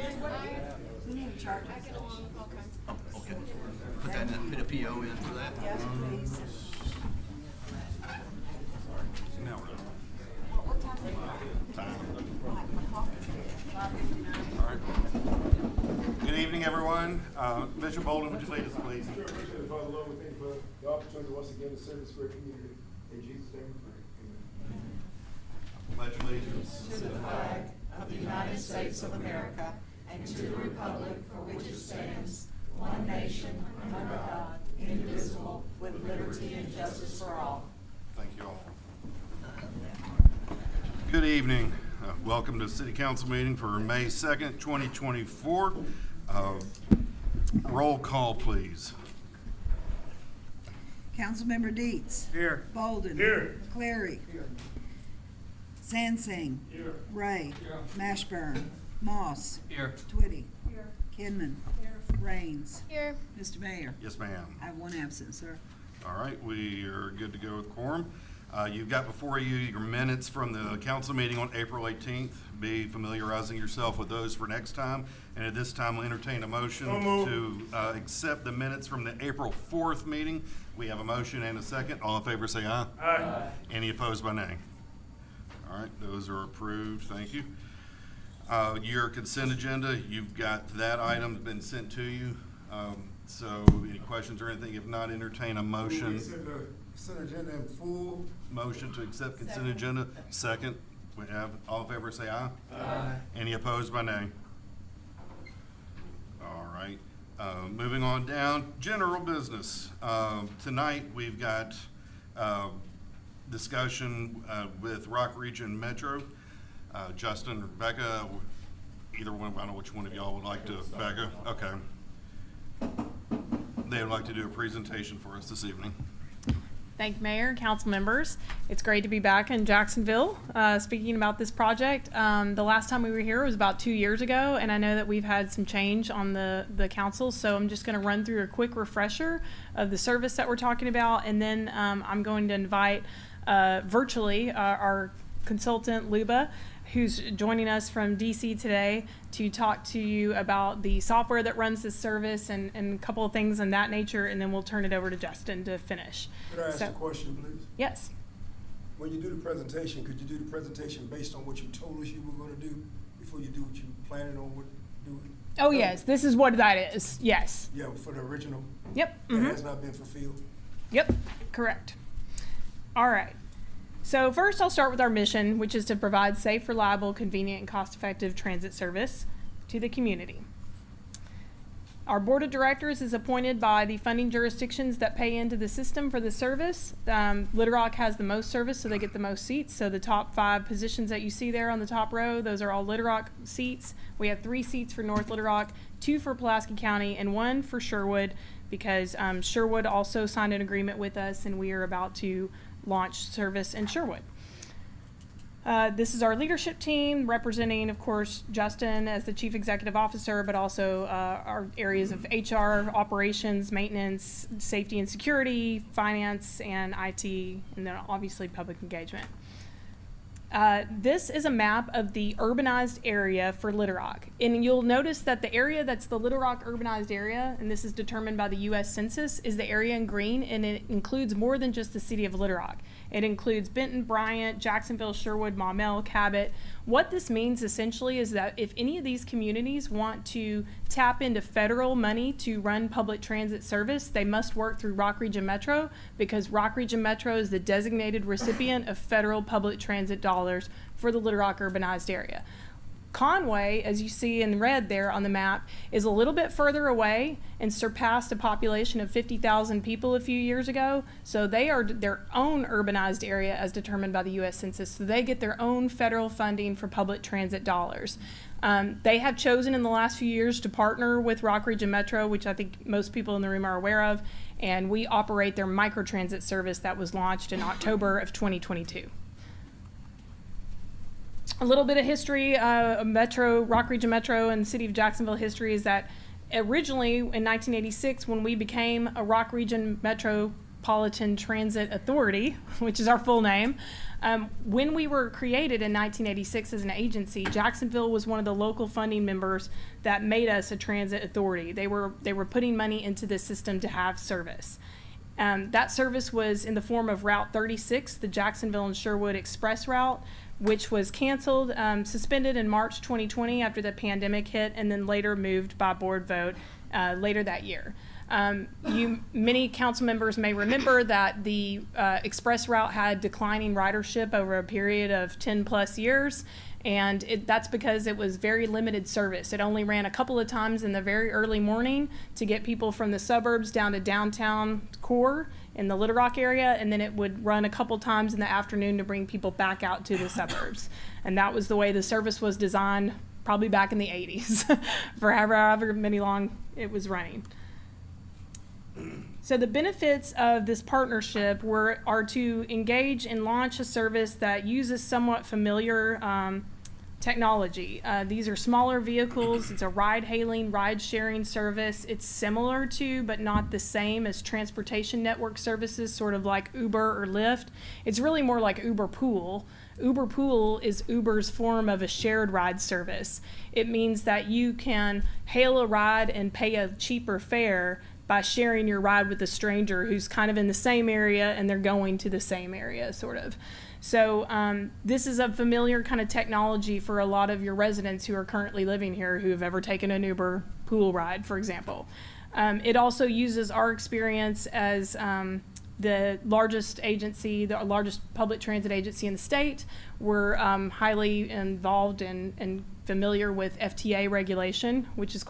We need to charge it. Oh, okay. Put that in, put a PO in for that. Yes, please. Now What time is it? Like my coffee. All right. Good evening, everyone. Bishop Bolden, would you lead us, please? Sure, appreciate it, Father Lord, we thank you for the opportunity once again to serve this great community. In Jesus' name we pray. Amen. Pledge allegiance. To the flag of the United States of America and to the republic for which it stands, one nation, under God, indivisible, with liberty and justice for all. Thank you all. Good evening. Welcome to the City Council meeting for May 2nd, 2024. Roll call, please. Councilmember Dietz. Here. Bolden. Here. McCleary. Sansing. Here. Ray. Mashburn. Moss. Here. Twitty. Kidman. Raines. Here. Mr. Mayor. Yes, ma'am. I have one absent, sir. All right, we are good to go with quorum. You've got before you your minutes from the council meeting on April 18th. Be familiarizing yourself with those for next time. And at this time, we'll entertain a motion So moved. to accept the minutes from the April 4th meeting. We have a motion and a second. All in favor say aye. Aye. Any opposed by nay? All right, those are approved. Thank you. Your consent agenda, you've got that item been sent to you. So any questions or anything? If not, entertain a motion. Accept the consent agenda in full. Motion to accept consent agenda. Second, we have, all in favor say aye. Aye. Any opposed by nay? All right, moving on down, general business. Tonight, we've got, discussion, with Rock Region Metro. Justin, Rebecca, either one, I don't know which one of y'all would like to, Becca, okay. They would like to do a presentation for us this evening. Thank you, Mayor and council members. It's great to be back in Jacksonville speaking about this project. The last time we were here was about 2 years ago, and I know that we've had some change on the council, so I'm just going to run through a quick refresher of the service that we're talking about, and then I'm going to invite virtually our consultant, Luba, who's joining us from DC today to talk to you about the software that runs this service and a couple of things in that nature, and then we'll turn it over to Justin to finish. Could I ask So- a question, please? Yes. When you do the presentation, could you do the presentation based on what you told us you were gonna do before you do what you planning on doing? Oh, yes, this is what that is. Yes. Yeah, for the original, Yep. that has not been fulfilled. Yep, correct. All right. So first I'll start with our mission, which is to provide safe, reliable, convenient, and cost-effective transit service to the community. Our board of directors is appointed by the funding jurisdictions that pay into the system for the service. Little Rock has the most service, so they get the most seats. So the top 5 positions that you see there on the top row, those are all Little Rock seats. We have 3 seats for North Little Rock, 2 for Pulaski County, and 1 for Sherwood, because Sherwood also signed an agreement with us, and we are about to launch service in Sherwood. This is our leadership team representing, of course, Justin as the Chief Executive Officer, but also our areas of HR, operations, maintenance, safety and security, finance, and IT, and then obviously public engagement. This is a map of the urbanized area for Little Rock. And you'll notice that the area that's the Little Rock urbanized area, and this is determined by the U.S. Census, is the area in green, and it includes more than just the city of Little Rock. It includes Benton, Bryant, Jacksonville, Sherwood, Maumelle, Cabot. What this means essentially is that if any of these communities want to tap into federal money to run public transit service, they must work through Rock Region Metro, because Rock Region Metro is the designated recipient of federal public transit dollars for the Little Rock urbanized area. Conway, as you see in red there on the map, is a little bit further away and surpassed a population of 50,000 people a few years ago. So they are their own urbanized area as determined by the U.S. Census. So they get their own federal funding for public transit dollars. They have chosen in the last few years to partner with Rock Region Metro, which I think most people in the room are aware of, and we operate their microtransit service that was launched in October of 2022. A little bit of history, Rock Region Metro and the city of Jacksonville history is that originally in 1986, when we became a Rock Region Metro Metropolitan Transit Authority, which is our full name. When we were created in 1986 as an agency, Jacksonville was one of the local funding members that made us a transit authority. They were putting money into the system to have service. That service was in the form of Route 36, the Jacksonville and Sherwood Express route, which was canceled, suspended in March 2020 after the pandemic hit, and then later moved by board vote later that year. Many council members may remember that the express route had declining ridership over a period of 10 plus years, and that's because it was very limited service. It only ran a couple of times in the very early morning to get people from the suburbs down to downtown core in the Little Rock area, and then it would run a couple times in the afternoon to bring people back out to the suburbs. And that was the way the service was designed probably back in the 80s for however many long it was running. So the benefits of this partnership are to engage and launch a service that uses somewhat familiar technology. These are smaller vehicles. It's a ride-hailing, ride-sharing service. It's similar to, but not the same as transportation network services, sort of like Uber or Lyft. It's really more like Uber Pool. Uber Pool is Uber's form of a shared ride service. It means that you can hail a ride and pay a cheaper fare by sharing your ride with a stranger who's kind of in the same area and they're going to the same area, sort of. So this is a familiar kind of technology for a lot of your residents who are currently living here who have ever taken an Uber Pool ride, for example. It also uses our experience as the largest agency, the largest public transit agency in the state. We're highly involved and familiar with FTA regulation, which is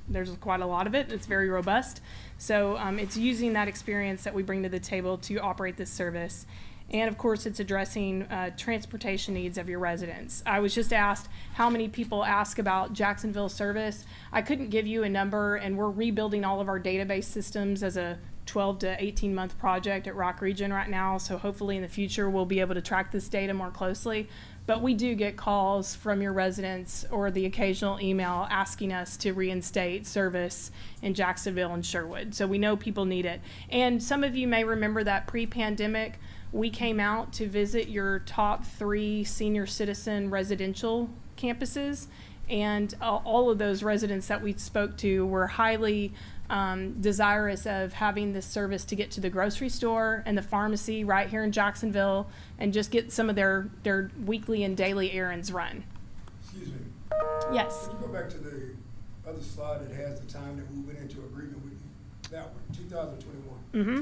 there's quite a lot of it. It's very robust. So it's using that experience that we bring to the table to operate this service. And of course, it's addressing transportation needs of your residents. I was just asked how many people ask about Jacksonville service. I couldn't give you a number, and we're rebuilding all of our database systems as a 12 to 18 month project at Rock Region right now. So hopefully in the future, we'll be able to track this data more closely. But we do get calls from your residents or the occasional email asking us to reinstate service in Jacksonville and Sherwood. So we know people need it. And some of you may remember that pre-pandemic, we came out to visit your top 3 senior citizen residential campuses. And all of those residents that we spoke to were highly desirous of having this service to get to the grocery store and the pharmacy right here in Jacksonville and just get some of their weekly and daily errands run. Excuse me. Yes. Can you go back to the other slide that has the time that we went into agreement with you? That one, 2021. Mm-hmm.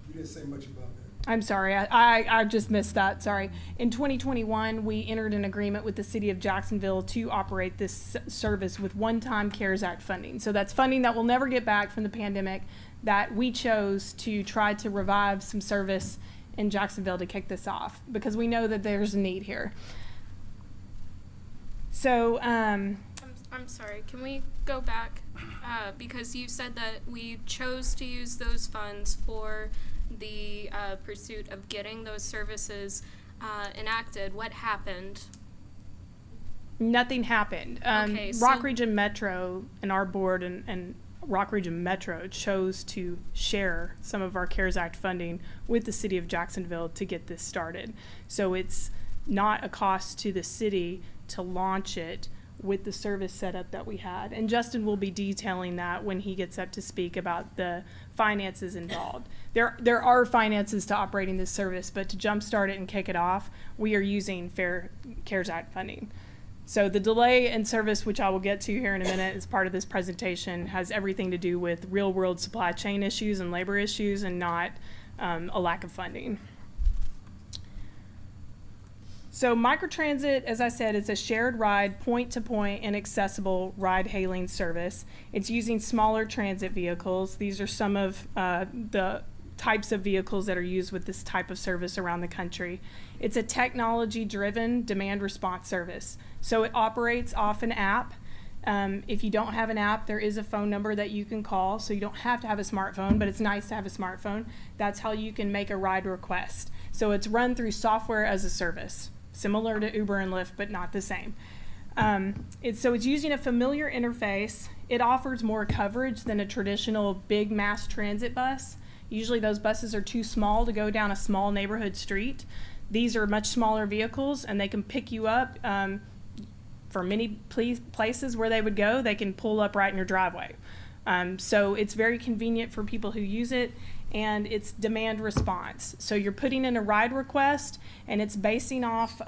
You didn't say much about that. I'm sorry, I just missed that, sorry. In 2021, we entered an agreement with the city of Jacksonville to operate this service with one-time CARES Act funding. So that's funding that we'll never get back from the pandemic that we chose to try to revive some service in Jacksonville to kick this off because we know that there's a need here. So, I'm sorry, can we go back? Because you said that we chose to use those funds for the pursuit of getting those services enacted. What happened? Nothing happened. Okay, so Rock Region Metro and our board and Rock Region Metro chose to share some of our CARES Act funding with the city of Jacksonville to get this started. So it's not a cost to the city to launch it with the service setup that we had. And Justin will be detailing that when he gets up to speak about the finances involved. There are finances to operating this service, but to jumpstart it and kick it off, we are using fair CARES Act funding. So the delay in service, which I will get to here in a minute as part of this presentation, has everything to do with real world supply chain issues and labor issues and not a lack of funding. So microtransit, as I said, is a shared ride, point-to-point and accessible ride-hailing service. It's using smaller transit vehicles. These are some of the types of vehicles that are used with this type of service around the country. It's a technology-driven demand response service. So it operates off an app. If you don't have an app, there is a phone number that you can call. So you don't have to have a smartphone, but it's nice to have a smartphone. That's how you can make a ride request. So it's run through software as a service, similar to Uber and Lyft, but not the same. So it's using a familiar interface. It offers more coverage than a traditional big mass transit bus. Usually those buses are too small to go down a small neighborhood street. These are much smaller vehicles, and they can pick you up for many places where they would go. They can pull up right in your driveway. So it's very convenient for people who use it, and it's demand response. So you're putting in a ride request, and it's basing off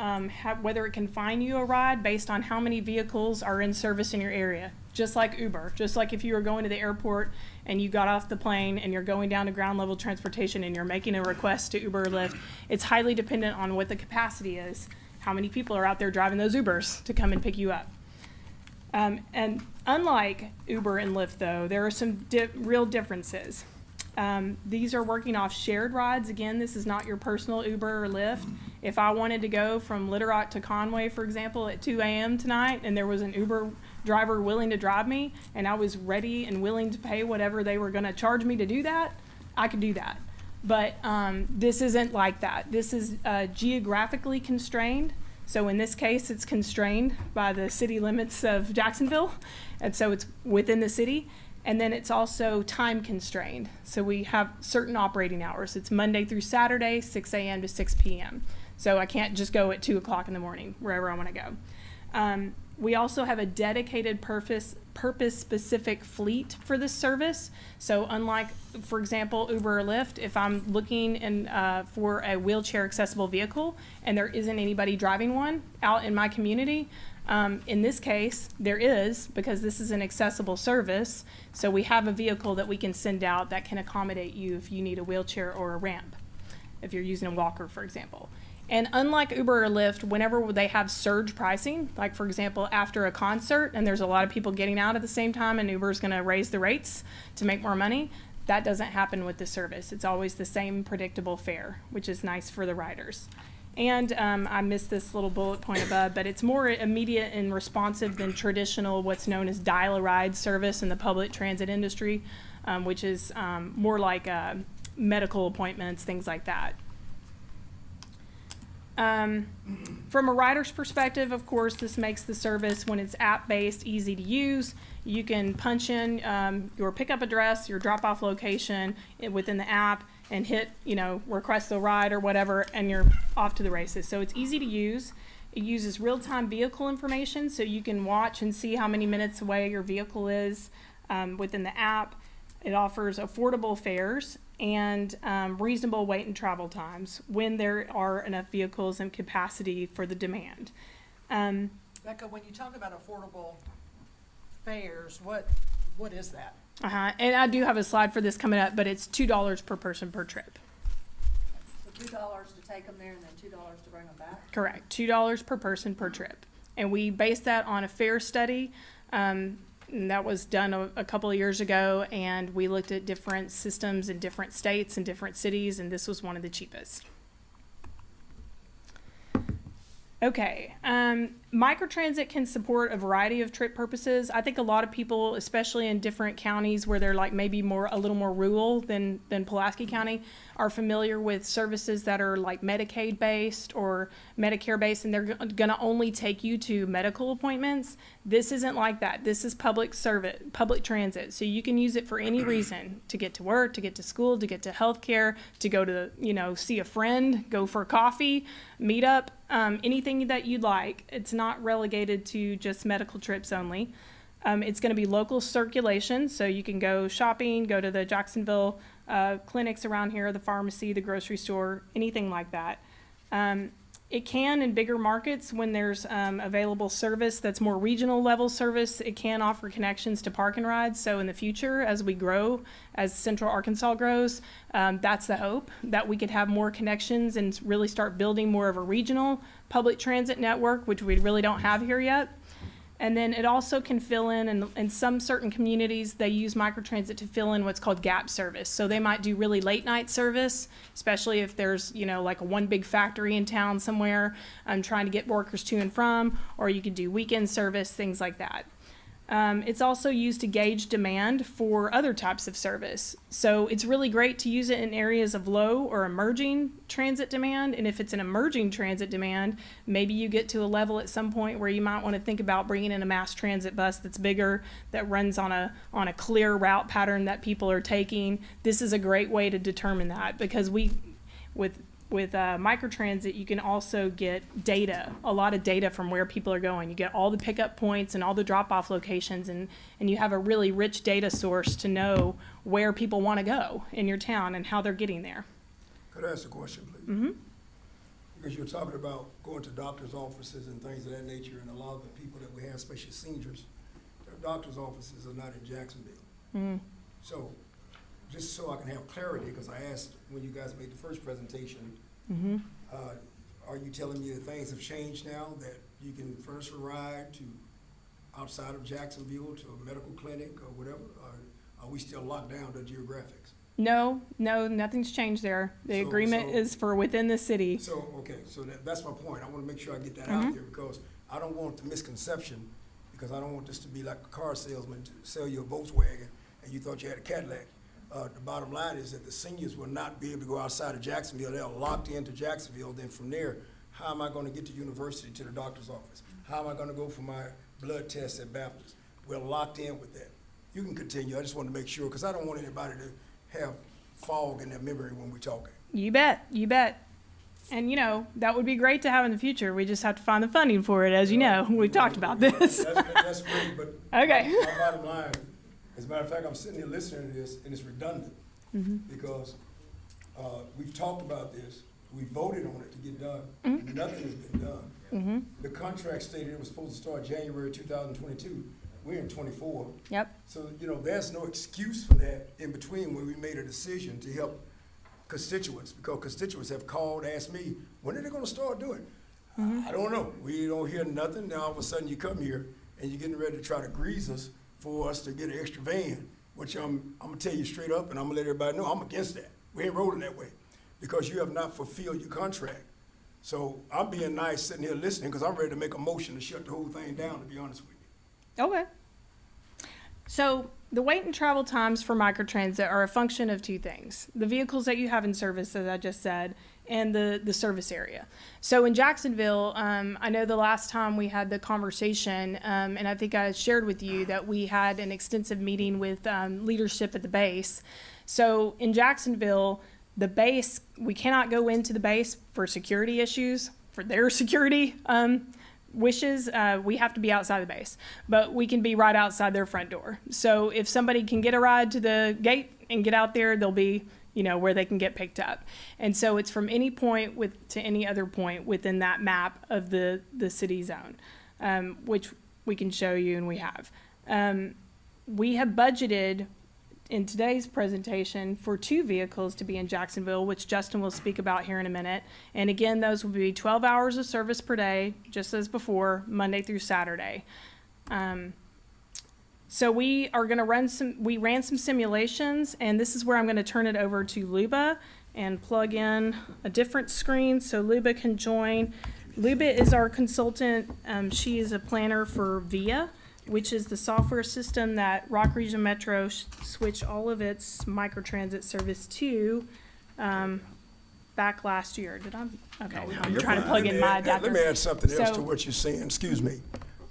whether it can find you a ride based on how many vehicles are in service in your area. Just like Uber, just like if you were going to the airport and you got off the plane and you're going down to ground level transportation and you're making a request to Uber or Lyft, it's highly dependent on what the capacity is, how many people are out there driving those Ubers to come and pick you up. And unlike Uber and Lyft, though, there are some real differences. These are working off shared rides. Again, this is not your personal Uber or Lyft. If I wanted to go from Little Rock to Conway, for example, at 2 a.m. tonight, and there was an Uber driver willing to drive me, and I was ready and willing to pay whatever they were going to charge me to do that, I could do that. But this isn't like that. This is geographically constrained. So in this case, it's constrained by the city limits of Jacksonville, and so it's within the city. And then it's also time constrained. So we have certain operating hours. It's Monday through Saturday, 6 a.m. to 6 p.m. So I can't just go at 2 o'clock in the morning, wherever I want to go. We also have a dedicated purpose-specific fleet for this service. So unlike, for example, Uber or Lyft, if I'm looking for a wheelchair-accessible vehicle and there isn't anybody driving one out in my community, in this case, there is, because this is an accessible service. So we have a vehicle that we can send out that can accommodate you if you need a wheelchair or a ramp, if you're using a walker, for example. And unlike Uber or Lyft, whenever they have surge pricing, like for example, after a concert and there's a lot of people getting out at the same time and Uber's going to raise the rates to make more money, that doesn't happen with the service. It's always the same predictable fare, which is nice for the riders. And I missed this little bullet point above, but it's more immediate and responsive than traditional what's known as dial-a-ride service in the public transit industry, which is more like medical appointments, things like that. From a rider's perspective, of course, this makes the service, when it's app-based, easy to use. You can punch in your pickup address, your drop-off location within the app, and hit, request a ride or whatever, and you're off to the races. So it's easy to use. It uses real-time vehicle information, so you can watch and see how many minutes away your vehicle is within the app. It offers affordable fares and reasonable wait and travel times when there are enough vehicles and capacity for the demand. Becca, when you talk about affordable fares, what is that? And I do have a slide for this coming up, but it's $2 per person per trip. So $2 to take them there and then $2 to bring them back? Correct, $2 per person per trip. And we base that on a fare study. And that was done a couple of years ago, and we looked at different systems in different states and different cities, and this was one of the cheapest. Okay, microtransit can support a variety of trip purposes. I think a lot of people, especially in different counties where they're like maybe a little more rural than Pulaski County, are familiar with services that are like Medicaid based or Medicare based, and they're gonna only take you to medical appointments. This isn't like that. This is public transit. So you can use it for any reason: to get to work, to get to school, to get to healthcare, to go to, see a friend, go for coffee, meet up, anything that you'd like. It's not relegated to just medical trips only. It's going to be local circulation, so you can go shopping, go to the Jacksonville clinics around here, the pharmacy, the grocery store, anything like that. It can, in bigger markets, when there's available service that's more regional level service, it can offer connections to park and rides. So in the future, as we grow, as Central Arkansas grows, that's the hope, that we could have more connections and really start building more of a regional public transit network, which we really don't have here yet. And then it also can fill in some certain communities, they use microtransit to fill in what's called gap service. So they might do really late night service, especially if there's, like one big factory in town somewhere, trying to get workers to and from, or you could do weekend service, things like that. It's also used to gauge demand for other types of service. So it's really great to use it in areas of low or emerging transit demand. And if it's an emerging transit demand, maybe you get to a level at some point where you might want to think about bringing in a mass transit bus that's bigger, that runs on a clear route pattern that people are taking. This is a great way to determine that, because with microtransit, you can also get data, a lot of data from where people are going. You get all the pickup points and all the drop-off locations, and you have a really rich data source to know where people want to go in your town and how they're getting there. Could I ask a question, please? Mm-hmm. Because you're talking about going to doctor's offices and things of that nature, and a lot of the people that we have, especially seniors, their doctor's offices are not in Jacksonville. Mm-hmm. So, just so I can have clarity, because I asked when you guys made the first presentation, Mm-hmm. are you telling me that things have changed now, that you can furnish a ride to outside of Jacksonville to a medical clinic or whatever? Or are we still locked down to geographics? No, nothing's changed there. The So- agreement so- is for within the city. So, okay, so that's my point. I want to make sure I get that Mhm. out there, because I don't want the misconception, because I don't want this to be like a car salesman to sell you a Volkswagen and you thought you had a Cadillac. The bottom line is that the seniors will not be able to go outside of Jacksonville. They're locked into Jacksonville. Then from there, how am I going to get to university, to the doctor's office? How am I going to go for my blood test at Baptist? We're locked in with that. You can continue. I just want to make sure, because I don't want anybody to have fog in their memory when we're talking. You bet. And that would be great to have in the future. We just have to find the funding for it, as you know. We've talked about this. That's great, but Okay. my bottom line, as a matter of fact, I'm sitting here listening to this, and it's redundant, because we've talked about this, we voted on it to get done, nothing has been done. Mm-hmm. The contract stated it was supposed to start January 2022, we're in 24. Yep. So, there's no excuse for that in between when we made a decision to help constituents, because constituents have called, asked me, when are they gonna start doing it? I don't know, we don't hear nothing, now all of a sudden you come here and you're getting ready to try to grease us for us to get an extra van, which I'm gonna tell you straight up, and I'm gonna let everybody know, I'm against that. We ain't rolling that way, because you have not fulfilled your contract. So I'm being nice sitting here listening, because I'm ready to make a motion to shut the whole thing down, to be honest with you. Okay. So the wait and travel times for microtransit are a function of two things: the vehicles that you have in service, as I just said, and the service area. So in Jacksonville, I know the last time we had the conversation, and I think I shared with you that we had an extensive meeting with leadership at the base. So in Jacksonville, the base, we cannot go into the base for security issues, for their security wishes. We have to be outside the base, but we can be right outside their front door. So if somebody can get a ride to the gate and get out there, they'll be where they can get picked up. And so it's from any point to any other point within that map of the city zone, which we can show you, and we have. We have budgeted in today's presentation for 2 vehicles to be in Jacksonville, which Justin will speak about here in a minute. And again, those will be 12 hours of service per day, just as before, Monday through Saturday. So we are going to we ran some simulations, and this is where I'm going to turn it over to Luba and plug in a different screen so Luba can join. Luba is our consultant. She is a planner for VIA, which is the software system that Rock Region Metro switched all of its microtransit service to back last year. Did I? Okay, I'm trying to plug in my adapter. Let me add something else So- to what you're saying, excuse me.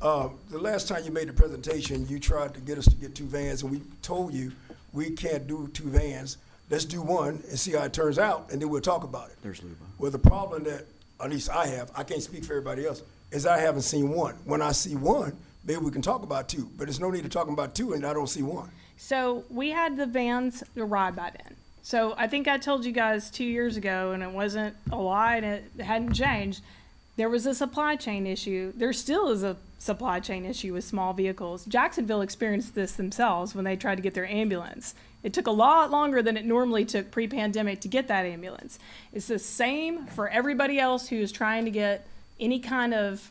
The last time you made the presentation, you tried to get us to get 2 vans, and we told you we can't do 2 vans. Let's do 1 and see how it turns out, and then we'll talk about it. There's Luba. Well, the problem that, at least I have, I can't speak for everybody else, is I haven't seen 1. When I see 1, maybe we can talk about 2, but there's no need to talk about 2 and I don't see 1. So we had the vans arrive by then. So I think I told you guys 2 years ago, and it wasn't a lie, and it hadn't changed. There was a supply chain issue. There still is a supply chain issue with small vehicles. Jacksonville experienced this themselves when they tried to get their ambulance. It took a lot longer than it normally took pre-pandemic to get that ambulance. It's the same for everybody else who is trying to get any kind of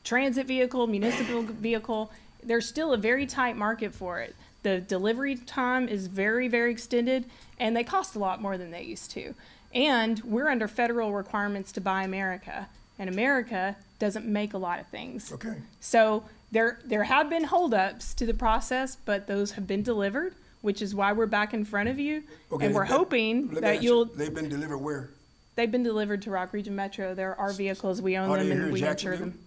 transit vehicle, municipal vehicle. There's still a very tight market for it. The delivery time is very, very extended, and they cost a lot more than they used to. And we're under federal requirements to buy America, and America doesn't make a lot of things. Okay. So There have been holdups to the process, but those have been delivered, which is why we're back in front of you. Okay, And we're hoping let me that ask you, you'll, they've been delivered where? they've been delivered to Rock Region Metro. They're our vehicles. We own Are them they here and in we insure Jacksonville? them.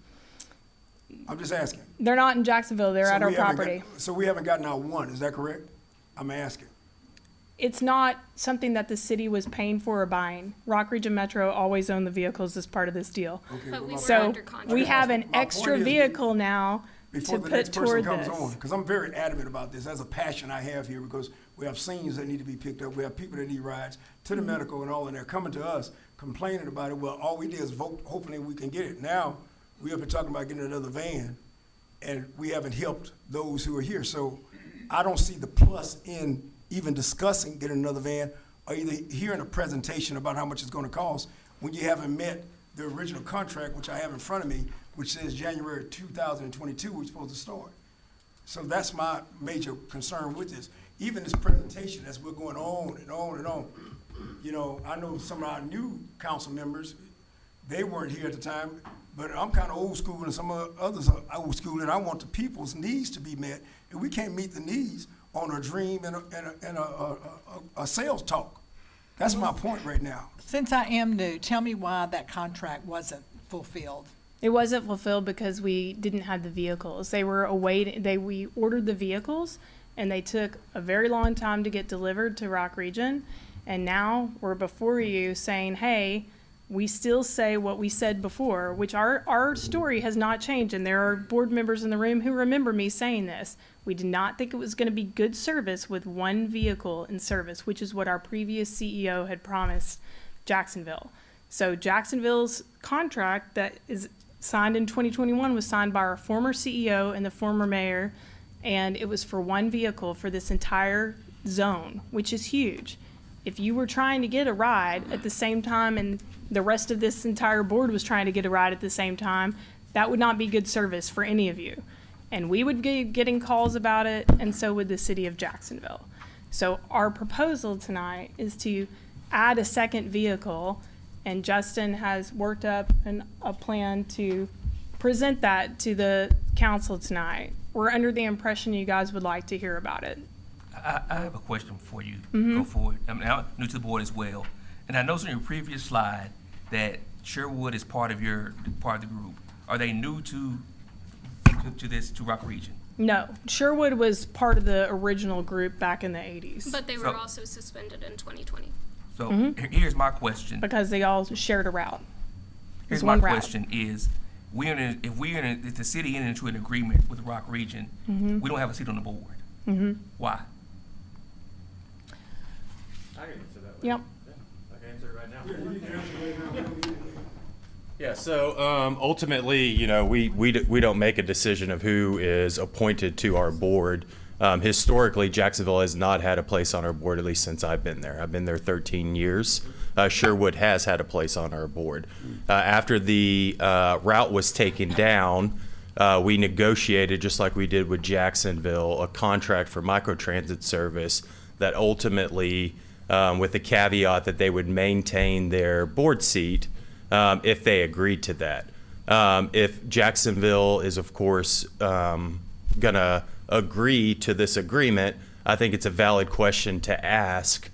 I'm just asking. They're not in Jacksonville. They're So at our we haven't property. got- So we haven't gotten our one, is that correct? I'm asking. It's not something that the city was paying for or buying. Rock Region Metro always owned the vehicles as part of this deal. Okay, But well, we my- were So under contract. we have an My point extra is- vehicle now Before to the put next person toward comes this. on, because I'm very adamant about this, as a passion I have here, because we have seniors that need to be picked up, we have people that need rides to Mm-hmm. the medical and all, and they're coming to us complaining about it. Well, all we did is vote, hopefully we can get it. Now, we have been talking about getting another van, and we haven't helped those who are here. So I don't see the plus in even discussing getting another van, or either hearing a presentation about how much it's gonna cost, when you haven't met the original contract, which I have in front of me, which says January 2022, we're supposed to start. So that's my major concern with this. Even this presentation, as we're going on and on and on, you know, I know some of our new council members, they weren't here at the time, but I'm kind of old school and some of the others are old school, and I want the people's needs to be met. And we can't meet the needs on a dream and a sales talk. That's my point right now. Since I am new, tell me why that contract wasn't fulfilled. It wasn't fulfilled because we didn't have the vehicles. They were awaiting, we ordered the vehicles and they took a very long time to get delivered to Rock Region. And now we're before you saying, hey, we still say what we said before, which our story has not changed. And there are board members in the room who remember me saying this. We did not think it was going to be good service with one vehicle in service, which is what our previous CEO had promised Jacksonville. So Jacksonville's contract that is signed in 2021 was signed by our former CEO and the former mayor, and it was for one vehicle for this entire zone, which is huge. If you were trying to get a ride at the same time and the rest of this entire board was trying to get a ride at the same time, that would not be good service for any of you. And we would be getting calls about it, and so would the city of Jacksonville. So our proposal tonight is to add a second vehicle, and Justin has worked up a plan to present that to the council tonight. We're under the impression you guys would like to hear about it. I have a question for you. Go forward. I'm new to the board as well, and I noticed on your previous slide that Sherwood is part of the group. Are they new to Rock Region? No, Sherwood was part of the original group back in the 80s But they were So- also suspended in 2020. So here's my question. because they all shared a route. Here's It's my one route. question is, if the city entered into an agreement with Rock Region, we don't have a seat on the board. Why? I can answer that. Yep. I can answer it right now. Yeah, so ultimately, you know, we don't make a decision of who is appointed to our board. Historically, Jacksonville has not had a place on our board, at least since I've been there. I've been there 13 years. Sherwood has had a place on our board. After the route was taken down, we negotiated, just like we did with Jacksonville, a contract for microtransit service that ultimately, with the caveat that they would maintain their board seat if they agreed to that. If Jacksonville is, of course, gonna agree to this agreement, I think it's a valid question to ask,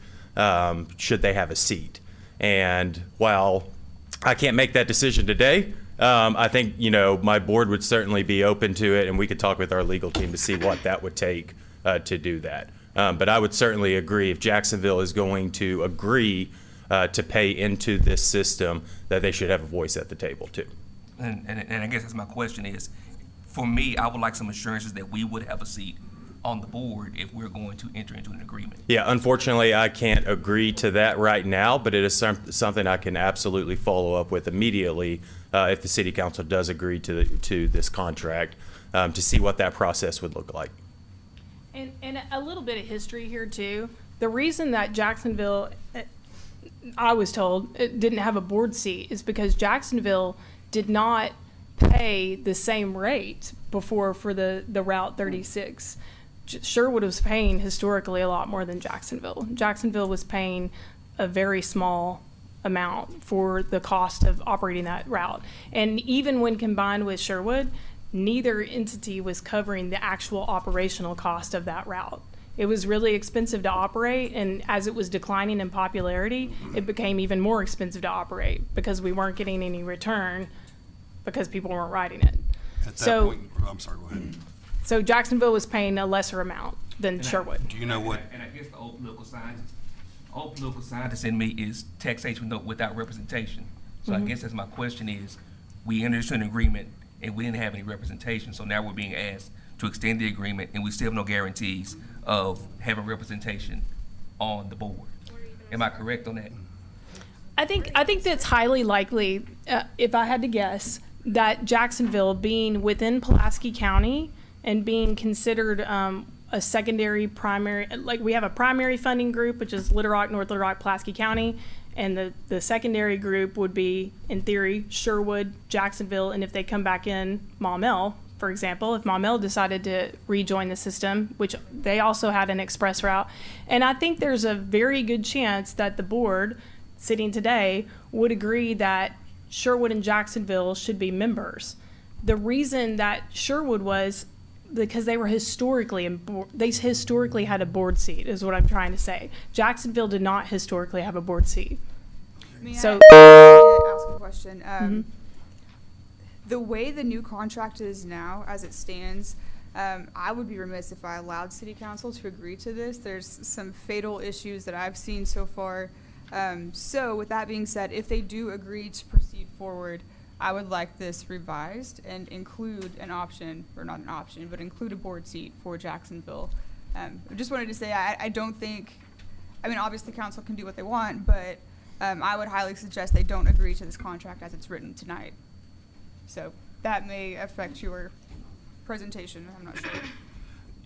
should they have a seat? And while I can't make that decision today, I think, you know, my board would certainly be open to it, and we could talk with our legal team to see what that would take to do that. But I would certainly agree, if Jacksonville is going to agree to pay into this system, that they should have a voice at the table too. And I guess that's my question is, for me, I would like some assurances that we would have a seat on the board if we're going to enter into an agreement. Yeah, unfortunately, I can't agree to that right now, but it is something I can absolutely follow up with immediately if the city council does agree to this contract, to see what that process would look like. And a little bit of history here too. The reason that Jacksonville, I was told, it didn't have a board seat is because Jacksonville did not pay the same rate before for the Route 36. Sherwood was paying historically a lot more than Jacksonville. Jacksonville was paying a very small amount for the cost of operating that route. And even when combined with Sherwood, neither entity was covering the actual operational cost of that route. It was really expensive to operate, and as it was declining in popularity, it became even more expensive to operate because we weren't getting any return because people weren't riding it. At that So- point, I'm sorry, go ahead. So Jacksonville was paying a lesser amount than Sherwood. Do you know what, And I guess the old political scientist in me is taxation without representation. So I guess that's my question is, we entered into an agreement and we didn't have any representation, so now we're being asked to extend the agreement and we still have no guarantees of having representation on the board. Am I correct on that? I think that's highly likely, if I had to guess, that Jacksonville being within Pulaski County and being considered a secondary primary, like we have a primary funding group, which is Little Rock, North Little Rock, Pulaski County, and the secondary group would be, in theory, Sherwood, Jacksonville, and if they come back in, Maumelle, for example, if Maumelle decided to rejoin the system, which they also had an express route. And I think there's a very good chance that the board, sitting today, would agree that Sherwood and Jacksonville should be members. The reason that Sherwood was because they were historically they historically had a board seat, is what I'm trying to say. Jacksonville did not historically have a board seat. So I ask a question? The way the new contract is now, as it stands, I would be remiss if I allowed City Council to agree to this. There's some fatal issues that I've seen so far. So with that being said, if they do agree to proceed forward, I would like this revised and include an option, or not an option, but include a board seat for Jacksonville. I just wanted to say, I don't think, I mean, obviously council can do what they want, but I would highly suggest they don't agree to this contract as it's written tonight. So that may affect your presentation, I'm not sure.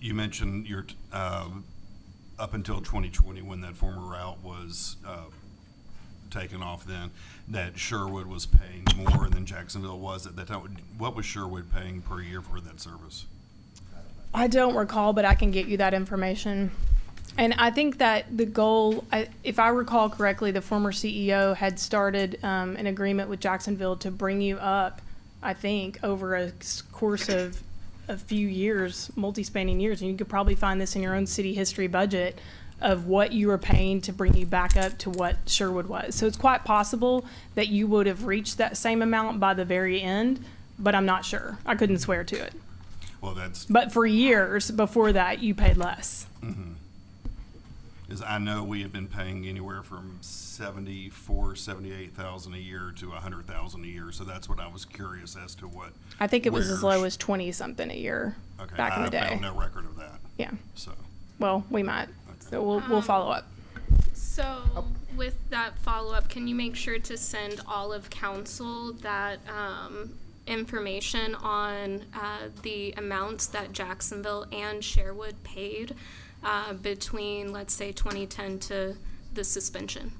you mentioned your, up until 2020, when that former route was taken off then, that Sherwood was paying more than Jacksonville was at that time. What was Sherwood paying per year for that service? I don't recall, but I can get you that information. And I think that the goal, if I recall correctly, the former CEO had started an agreement with Jacksonville to bring you up, I think, over a course of a few years, multi-spanning years. And you could probably find this in your own city history budget of what you were paying to bring you back up to what Sherwood was. So it's quite possible that you would have reached that same amount by the very end, but I'm not sure. I couldn't swear to it. Well, that's, But for years before that, you paid less. is I know we have been paying anywhere from 74, 78,000 a year to 100,000 a year. So that's what I was curious as to what. I think it was as where- low as 20 something a year Okay, back in the I day. found no record of that. Yeah. So, Well, we might. So we'll follow up. So with that follow-up, can you make sure to send all of council that information on the amounts that Jacksonville and Sherwood paid between, let's say, 2010 to the suspension?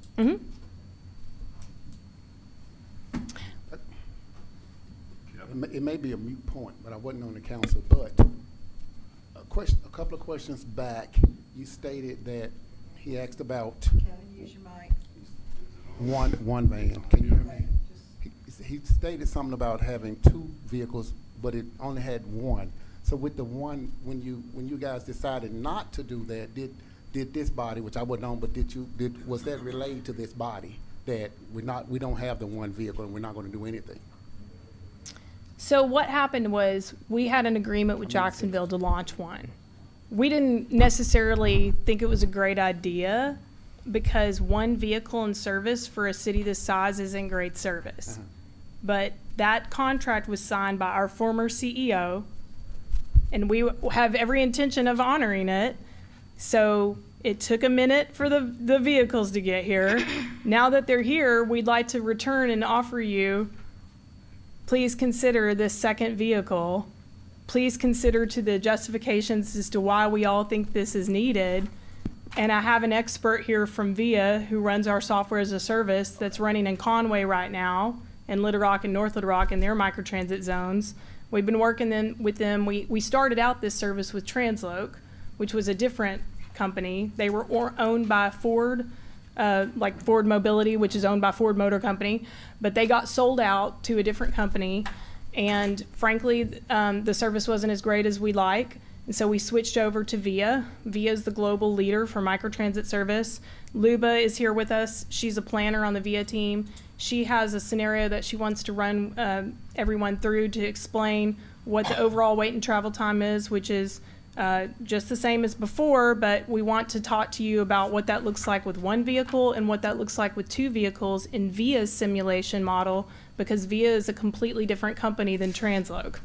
It may be a moot point, but I wasn't on the council, but a couple of questions back, you stated that he asked about Kevin, use your mic. one van. Can you hear me? He stated something about having two vehicles, but it only had one. So with the one, when you guys decided not to do that, did this body, which I wasn't on, but was that relayed to this body that we don't have the one vehicle and we're not going to do anything? So what happened was we had an agreement with Jacksonville to launch one. We didn't necessarily think it was a great idea because one vehicle in service for a city this size isn't great service. But that contract was signed by our former CEO, and we have every intention of honoring it. So it took a minute for the vehicles to get here. Now that they're here, we'd like to return and offer you, please consider this second vehicle. Please consider to the justifications as to why we all think this is needed. And I have an expert here from VIA who runs our software as a service that's running in Conway right now, in Little Rock and North Little Rock in their microtransit zones. We've been working with them. We started out this service with Transloc, which was a different company. They were owned by Ford, like Ford Mobility, which is owned by Ford Motor Company, but they got sold out to a different company. And frankly, the service wasn't as great as we like. And so we switched over to VIA. VIA is the global leader for microtransit service. Luba is here with us. She's a planner on the VIA team. She has a scenario that she wants to run everyone through to explain what the overall wait and travel time is, which is just the same as before, but we want to talk to you about what that looks like with one vehicle and what that looks like with two vehicles in VIA's simulation model, because VIA is a completely different company than Transloc.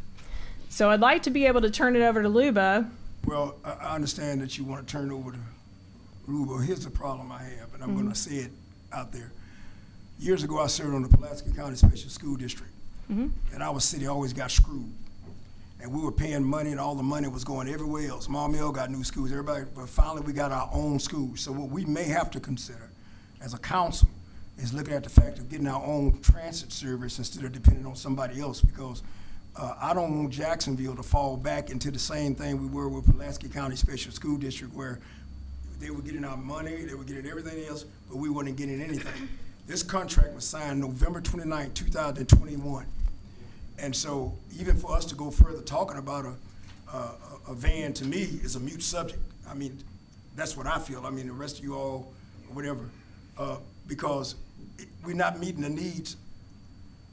So I'd like to be able to turn it over to Luba. Well, I understand that you want to turn it over to Luba. Here's the problem I have, and I'm going to say it out there. Years ago, I served on the Pulaski County Special School District, and our city always got screwed. And we were paying money, and all the money was going everywhere else. Maumelle got new schools, everybody, but finally we got our own schools. So what we may have to consider as a council is looking at the fact of getting our own transit service instead of depending on somebody else, because I don't want Jacksonville to fall back into the same thing we were with Pulaski County Special School District, where they were getting our money, they were getting everything else, but we weren't getting anything. This contract was signed November 29, 2021. And so even for us to go further talking about a van, to me, is a mute subject. I mean, that's what I feel. I mean, the rest of you all, whatever, because we're not meeting the needs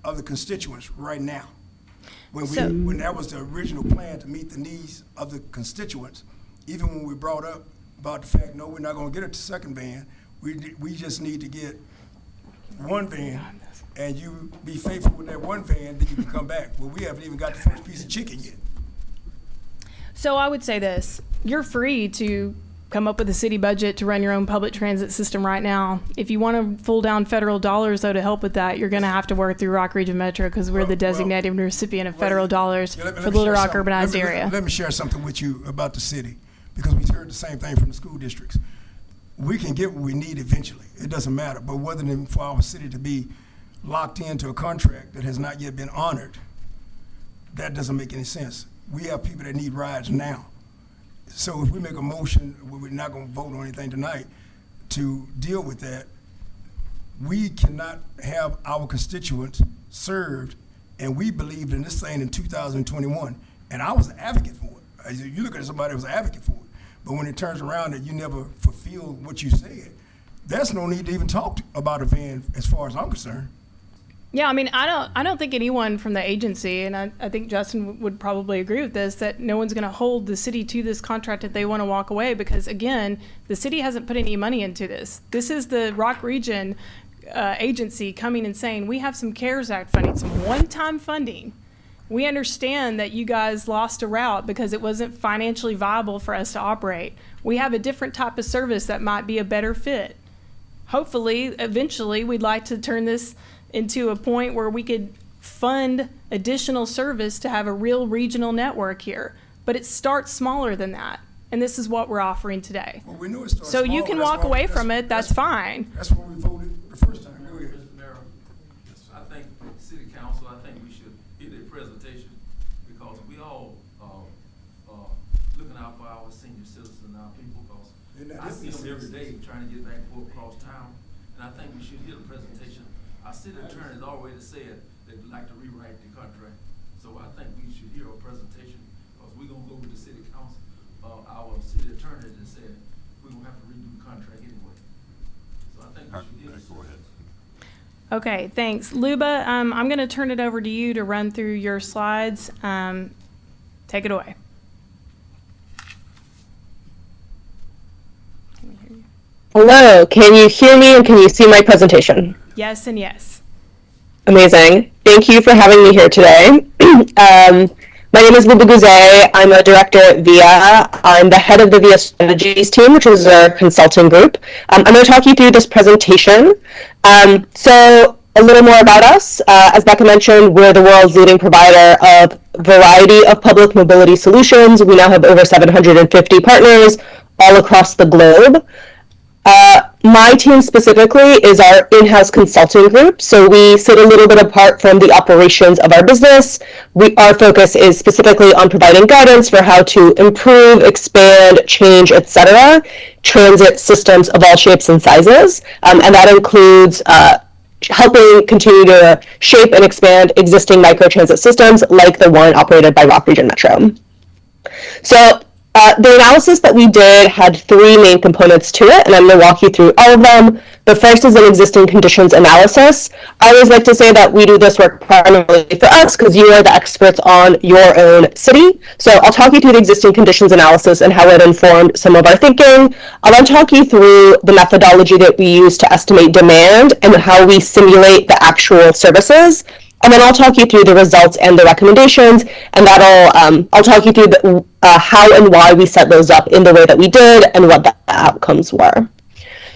of the constituents right now. When that was the original plan, to meet the needs of the constituents, even when we brought up about the fact, no, we're not gonna get a second van, we just need to get one van, and you be faithful with that one van, then you can come back. Well, we haven't even got the first piece of chicken yet. So I would say this, you're free to come up with a city budget to run your own public transit system right now. If you want to pull down federal dollars, though, to help with that, you're going to have to work through Rock Region Metro, because we're the designated recipient of federal dollars for the Little Rock urbanized area. Let me share something with you about the city, because we heard the same thing from the school districts. We can get what we need eventually. It doesn't matter. But whether than for our city to be locked into a contract that has not yet been honored, that doesn't make any sense. We have people that need rides now. So if we make a motion, we're not going to vote on anything tonight to deal with that, we cannot have our constituents served, and we believed in this thing in 2021, and I was an advocate for it. You look at somebody that was an advocate for it, but when it turns around that you never fulfill what you said, there's no need to even talk about a van as far as I'm concerned. Yeah, I mean, I don't think anyone from the agency, and I think Justin would probably agree with this, that no one's going to hold the city to this contract if they want to walk away, because again, the city hasn't put any money into this. This is the Rock Region agency coming and saying, we have some CARES Act funding, some one-time funding. We understand that you guys lost a route because it wasn't financially viable for us to operate. We have a different type of service that might be a better fit. Hopefully, eventually, we'd like to turn this into a point where we could fund additional service to have a real regional network here. But it starts smaller than that. And this is what we're offering today. Well, we knew it started so small, you can walk away from it, that's fine. That's what we voted the first time. Go ahead. Mr. Mayor, I think City Council, I think we should hear their presentation, because we all looking out for our senior citizens and our people, because I see them every day trying to get back and forth across town, and I think we should hear the presentation. Our city attorney has already said they'd like to rewrite the contract, so I think we should hear a presentation, because we're gonna go with the city council. Our city attorney just said we're gonna have to redo the contract anyway. So I think we should hear. Go ahead. Okay, thanks. Luba, I'm going to turn it over to you to run through your slides. Take it away. Can we hear you? Hello, can you hear me and can you see my presentation? Yes and yes. Amazing. Thank you for having me here today. My name is Luba Guzay. I'm a director at VIA. I'm the head of the VIA Strategies team, which is our consulting group. I'm going to talk you through this presentation. So a little more about us. As Becca mentioned, we're the world's leading provider of a variety of public mobility solutions. We now have over 750 partners all across the globe. My team specifically is our in-house consulting group, so we sit a little bit apart from the operations of our business. Our focus is specifically on providing guidance for how to improve, expand, change, etc., transit systems of all shapes and sizes, and that includes helping continue to shape and expand existing microtransit systems like the one operated by Rock Region Metro. So the analysis that we did had three main components to it, and I'm going to walk you through all of them. The first is an existing conditions analysis. I always like to say that we do this work primarily for us because you are the experts on your own city. So I'll talk you through the existing conditions analysis and how it informed some of our thinking. I'll then talk you through the methodology that we use to estimate demand and how we simulate the actual services. And then I'll talk you through the results and the recommendations, and I'll talk you through the, how and why we set those up in the way that we did and what the outcomes were.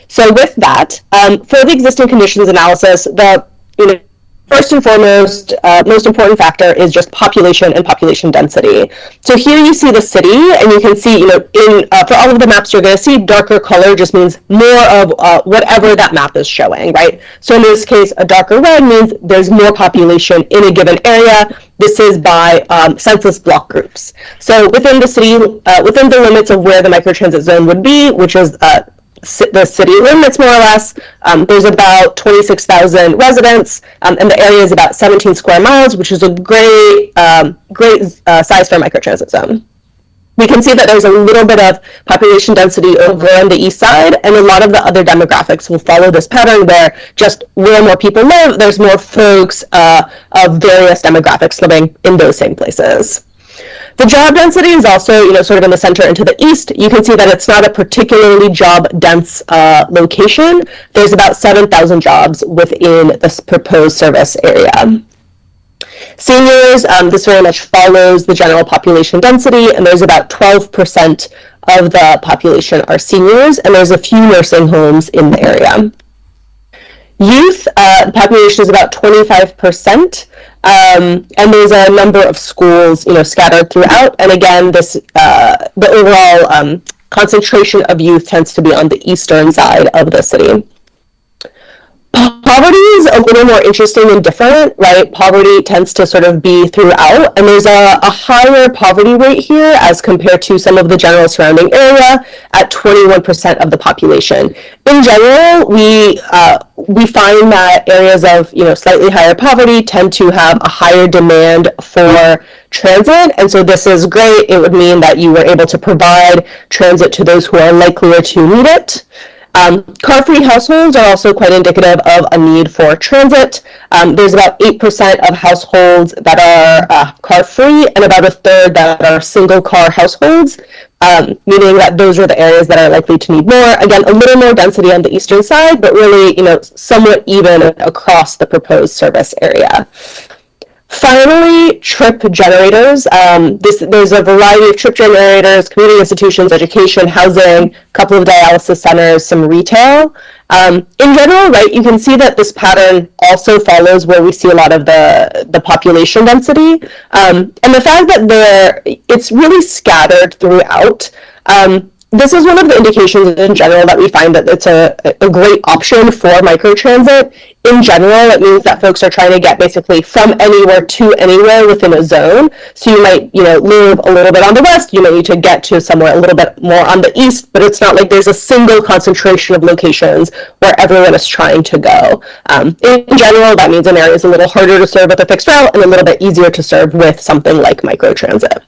So with that, for the existing conditions analysis, the first and foremost, most important factor is just population and population density. So here you see the city, and you can see, for all of the maps you're going to see, darker color just means more of whatever that map is showing, right? So in this case, a darker red means there's more population in a given area. This is by census block groups. So within the city, within the limits of where the microtransit zone would be, which is the city limits more or less, there's about 26,000 residents, and the area is about 17 square miles, which is a great size for a microtransit zone. We can see that there's a little bit of population density over on the east side, and a lot of the other demographics will follow this pattern where just where more people live, there's more folks of various demographics living in those same places. The job density is also, sort of in the center and to the east. You can see that it's not a particularly job-dense location. There's about 7,000 jobs within this proposed service area. Seniors, this very much follows the general population density, and there's about 12% of the population are seniors, and there's a few nursing homes in the area. Youth, the population is about 25%. And there's a number of schools, scattered throughout. And again, this the overall concentration of youth tends to be on the eastern side of the city. Poverty is a little more interesting and different, right? Poverty tends to sort of be throughout, and there's a higher poverty rate here as compared to some of the general surrounding area at 21% of the population. In general, we find that areas of slightly higher poverty tend to have a higher demand for transit, and so this is great. It would mean that you were able to provide transit to those who are likelier to need it. Car-free households are also quite indicative of a need for transit. There's about 8% of households that are car-free and about a third that are single-car households, meaning that those are the areas that are likely to need more. Again, a little more density on the eastern side, but really, somewhat even across the proposed service area. Finally, trip generators. There's a variety of trip generators, community institutions, education, housing, a couple of dialysis centers, some retail. In general, right, you can see that this pattern also follows where we see a lot of the population density. And the fact that it's really scattered throughout. This is one of the indications in general that we find that it's a great option for microtransit. In general, it means that folks are trying to get basically from anywhere to anywhere within a zone. So you might, live a little bit on the west, you might need to get to somewhere a little bit more on the east, but it's not like there's a single concentration of locations where everyone is trying to go. In general, that means an area is a little harder to serve with a fixed route and a little bit easier to serve with something like microtransit.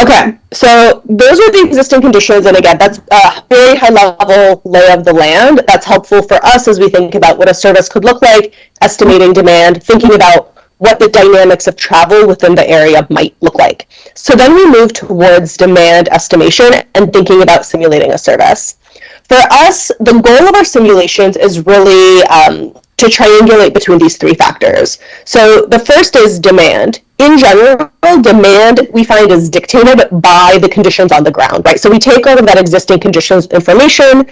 Okay, so those are the existing conditions, and again, that's a very high-level lay of the land. That's helpful for us as we think about what a service could look like, estimating demand, thinking about what the dynamics of travel within the area might look like. So then we move towards demand estimation and thinking about simulating a service. For us, the goal of our simulations is really to triangulate between these three factors. So the first is demand. In general, demand we find is dictated by the conditions on the ground, right? So we take all of that existing conditions information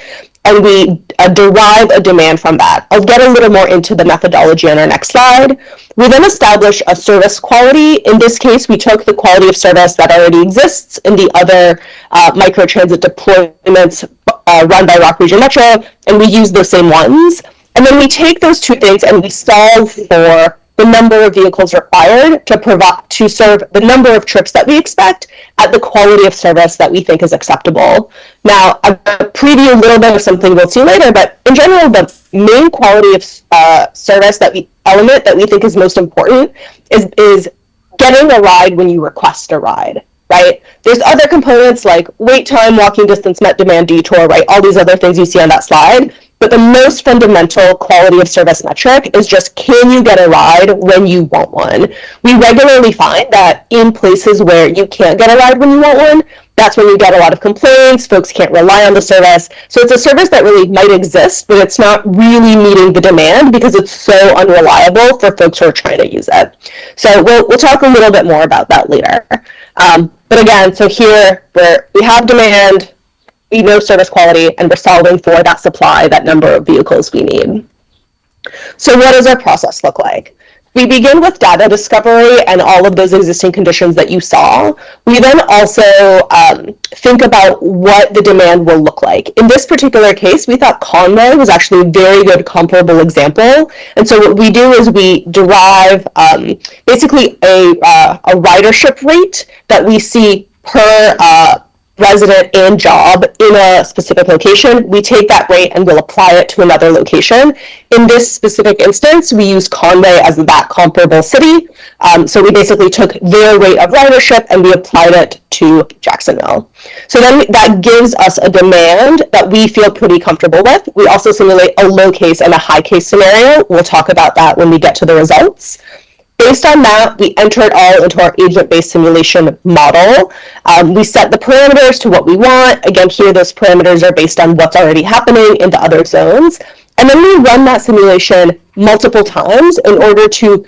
and we derive a demand from that. I'll get a little more into the methodology on our next slide. We then establish a service quality. In this case, we took the quality of service that already exists in the other microtransit deployments run by Rock Region Metro, and we use those same ones. And then we take those two things and we solve for the number of vehicles required to serve the number of trips that we expect at the quality of service that we think is acceptable. Now, I'm going to preview a little bit of something we'll see later, but in general, the main quality of service element that we think is most important is getting a ride when you request a ride, right? There's other components like wait time, walking distance, met demand, detour, right? All these other things you see on that slide. But the most fundamental quality of service metric is just, can you get a ride when you want one? We regularly find that in places where you can't get a ride when you want one, that's when you get a lot of complaints, folks can't rely on the service. So it's a service that really might exist, but it's not really meeting the demand because it's so unreliable for folks who are trying to use it. So we'll talk a little bit more about that later. But again, so here we have demand, we know service quality, and we're solving for that supply, that number of vehicles we need. So what does our process look like? We begin with data discovery and all of those existing conditions that you saw. We then also think about what the demand will look like. In this particular case, we thought Conway was actually a very good comparable example. And so what we do is we derive basically a ridership rate that we see per resident and job in a specific location. We take that rate and we'll apply it to another location. In this specific instance, we use Conway as that comparable city. So we basically took their rate of ridership and we applied it to Jacksonville. So then that gives us a demand that we feel pretty comfortable with. We also simulate a low case and a high case scenario. We'll talk about that when we get to the results. Based on that, we enter it all into our agent-based simulation model. We set the parameters to what we want. Again, here those parameters are based on what's already happening in the other zones. And then we run that simulation multiple times in order to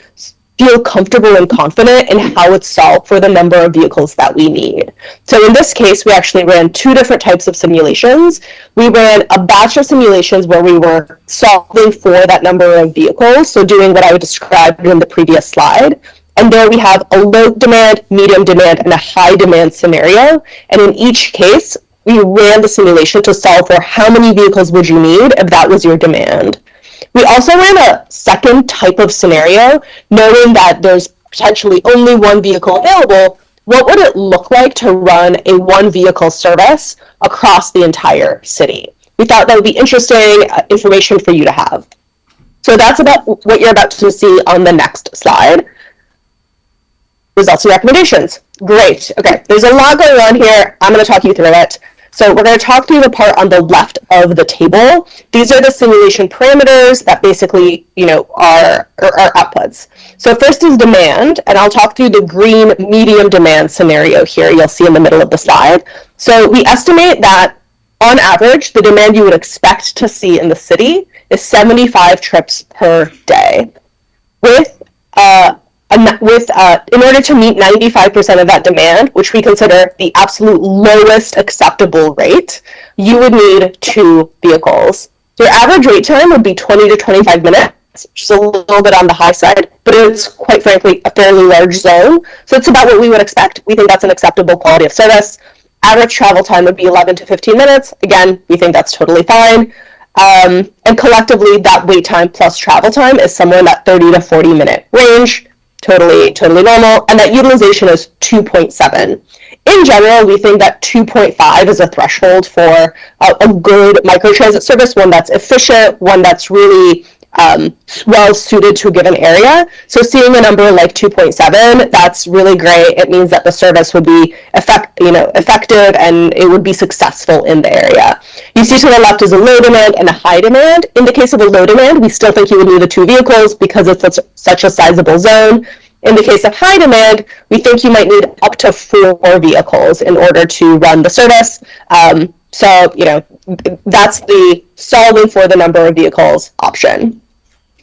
feel comfortable and confident in how it's solved for the number of vehicles that we need. So in this case, we actually ran two different types of simulations. We ran a batch of simulations where we were solving for that number of vehicles, so doing what I would describe in the previous slide. And there we have a low demand, medium demand, and a high demand scenario. And in each case, we ran the simulation to solve for how many vehicles would you need if that was your demand. We also ran a second type of scenario, knowing that there's potentially only one vehicle available. What would it look like to run a one vehicle service across the entire city? We thought that would be interesting information for you to have. So that's about what you're about to see on the next slide. Results and recommendations. Great. Okay, there's a lot going on here. I'm going to talk you through it. So we're going to talk through the part on the left of the table. These are the simulation parameters that basically, are outputs. So first is demand, and I'll talk through the green medium demand scenario here you'll see in the middle of the slide. So we estimate that on average, the demand you would expect to see in the city is 75 trips per day. In order to meet 95% of that demand, which we consider the absolute lowest acceptable rate, you would need 2 vehicles. Your average wait time would be 20 to 25 minutes, which is a little bit on the high side, but it's quite frankly a fairly large zone. So it's about what we would expect. We think that's an acceptable quality of service. Average travel time would be 11 to 15 minutes. Again, we think that's totally fine. And collectively, that wait time plus travel time is somewhere in that 30 to 40 minute range. Totally normal, and that utilization is 2.7. In general, we think that 2.5 is a threshold for a good microtransit service, one that's efficient, one that's really well suited to a given area. So seeing a number like 2.7, that's really great. It means that the service would be effective and it would be successful in the area. You see to the left is a low demand and a high demand. In the case of a low demand, we still think you would need the 2 vehicles because it's such a sizable zone. In the case of high demand, we think you might need up to 4 vehicles in order to run the service. So, that's the solving for the number of vehicles option.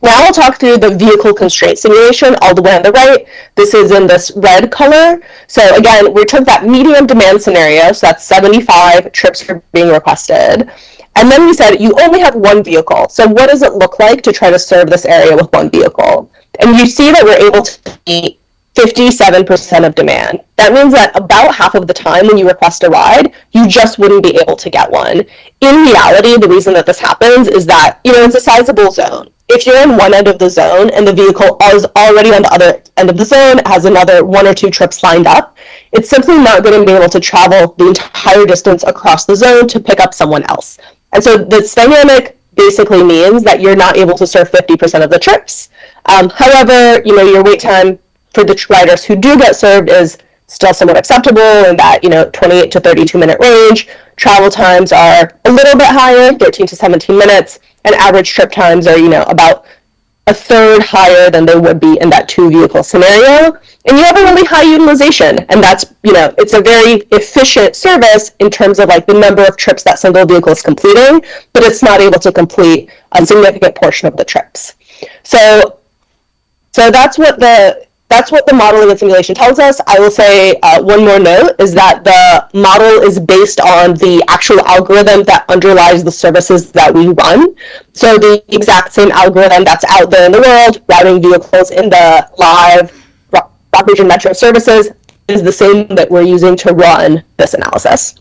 Now I'll talk through the vehicle constraint simulation all the way on the right. This is in this red color. So again, we took that medium demand scenario, so that's 75 trips are being requested. And then we said you only have 1 vehicle. So what does it look like to try to serve this area with 1 vehicle? And you see that we're able to meet 57% of demand. That means that about half of the time when you request a ride, you just wouldn't be able to get one. In reality, the reason that this happens is that, it's a sizable zone. If you're in one end of the zone and the vehicle is already on the other end of the zone, has another 1 or 2 trips lined up, it's simply not going to be able to travel the entire distance across the zone to pick up someone else. And so this dynamic basically means that you're not able to serve 50% of the trips. However, your wait time for the riders who do get served is still somewhat acceptable in that, 28 to 32 minute range. Travel times are a little bit higher, 13 to 17 minutes, and average trip times are, about a third higher than they would be in that 2 vehicle scenario. And you have a really high utilization, and that's, it's a very efficient service in terms of like the number of trips that single vehicle is completing, but it's not able to complete a significant portion of the trips. So that's what the modeling and simulation tells us. I will say one more note is that the model is based on the actual algorithm that underlies the services that we run. So the exact same algorithm that's out there in the world, routing vehicles in the live Rock Region Metro services, is the same that we're using to run this analysis.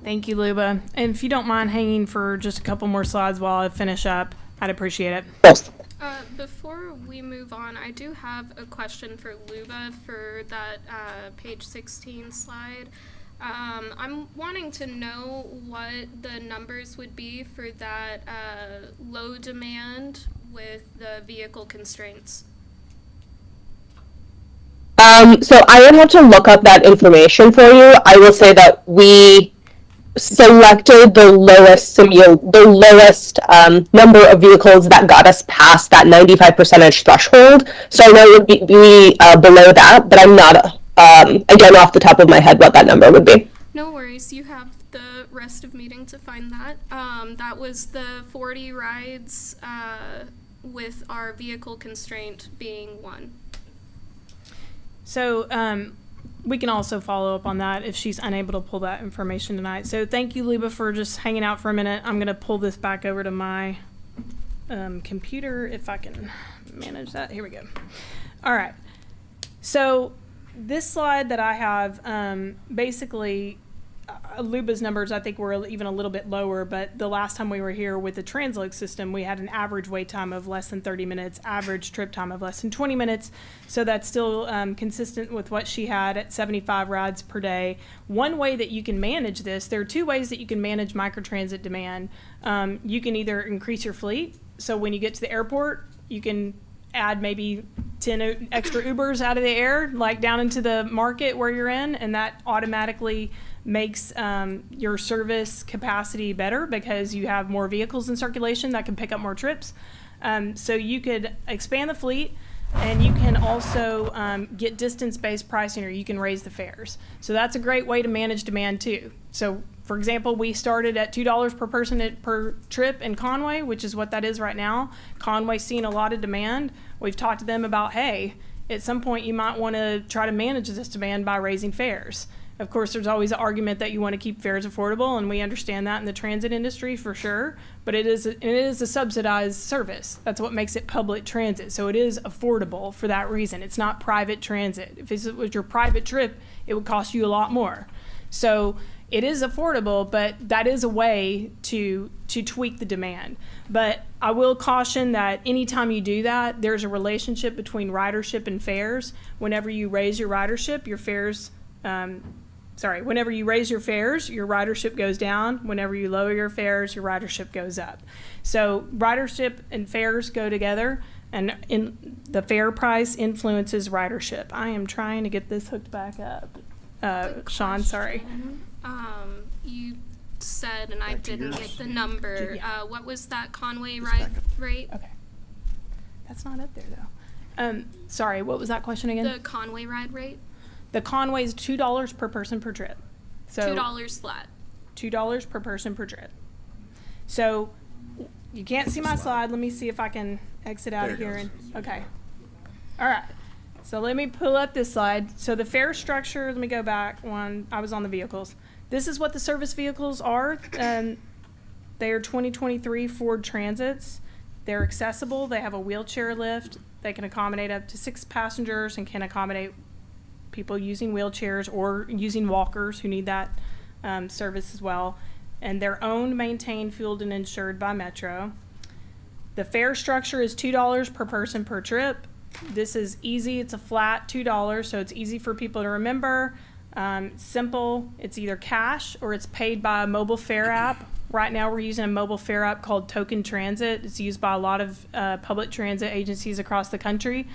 Thank you, Luba. And if you don't mind hanging for just a couple more slides while I finish up, I'd appreciate it. Yes. Before we move on, I do have a question for Luba for that page 16 slide. I'm wanting to know what the numbers would be for that low demand with the vehicle constraints. So I would have to look up that information for you. I will say that we selected the lowest number of vehicles that got us past that 95% threshold. So I know it would be below that, but I'm not again off the top of my head what that number would be. No worries, you have the rest of meeting to find that. That was the 40 rides with our vehicle constraint being 1. So we can also follow up on that if she's unable to pull that information tonight. So thank you, Luba, for just hanging out for a minute. I'm going to pull this back over to my computer if I can manage that. Here we go. All right. So this slide that I have, basically, Luba's numbers I think were even a little bit lower, but the last time we were here with the Transloc system, we had an average wait time of less than 30 minutes, average trip time of less than 20 minutes. So that's still consistent with what she had at 75 rides per day. One way that you can manage this, there are 2 ways that you can manage microtransit demand. You can either increase your fleet. So when you get to the airport, you can add maybe 10 extra Ubers out of the air, like down into the market where you're in, and that automatically makes your service capacity better because you have more vehicles in circulation that can pick up more trips. So you could expand the fleet, and you can also get distance-based pricing, or you can raise the fares. So that's a great way to manage demand too. So for example, we started at $2 per person per trip in Conway, which is what that is right now. Conway's seeing a lot of demand. We've talked to them about, hey, at some point you might want to try to manage this demand by raising fares. Of course, there's always an argument that you want to keep fares affordable, and we understand that in the transit industry for sure, but it is a subsidized service. That's what makes it public transit. So it is affordable for that reason. It's not private transit. If it was your private trip, it would cost you a lot more. So it is affordable, but that is a way to tweak the demand. But I will caution that anytime you do that, there's a relationship between ridership and fares. Whenever you raise your ridership, your fares, whenever you raise your fares, your ridership goes down. Whenever you lower your fares, your ridership goes up. So ridership and fares go together, and the fare price influences ridership. I am trying to get this hooked back up. Sean, sorry. You said, and I didn't get the number, what was that Conway ride rate? Okay. That's not up there, though. Sorry, what was that question again? The Conway ride rate? The Conway is $2 per person per trip. So $2 flat. $2 per person per trip. So you can't see my slide. Let me see if I can exit out of here. Okay. All right. So let me pull up this slide. So the fare structure, let me go back one. I was on the vehicles. This is what the service vehicles are. They are 2023 Ford Transits. They're accessible. They have a wheelchair lift. They can accommodate up to 6 passengers and can accommodate people using wheelchairs or using walkers who need that service as well. And they're owned, maintained, fueled, and insured by Metro. The fare structure is $2 per person per trip. This is easy. It's a flat $2, so it's easy for people to remember. Simple. It's either cash or it's paid by a mobile fare app. Right now we're using a mobile fare app called Token Transit. It's used by a lot of public transit agencies across the country.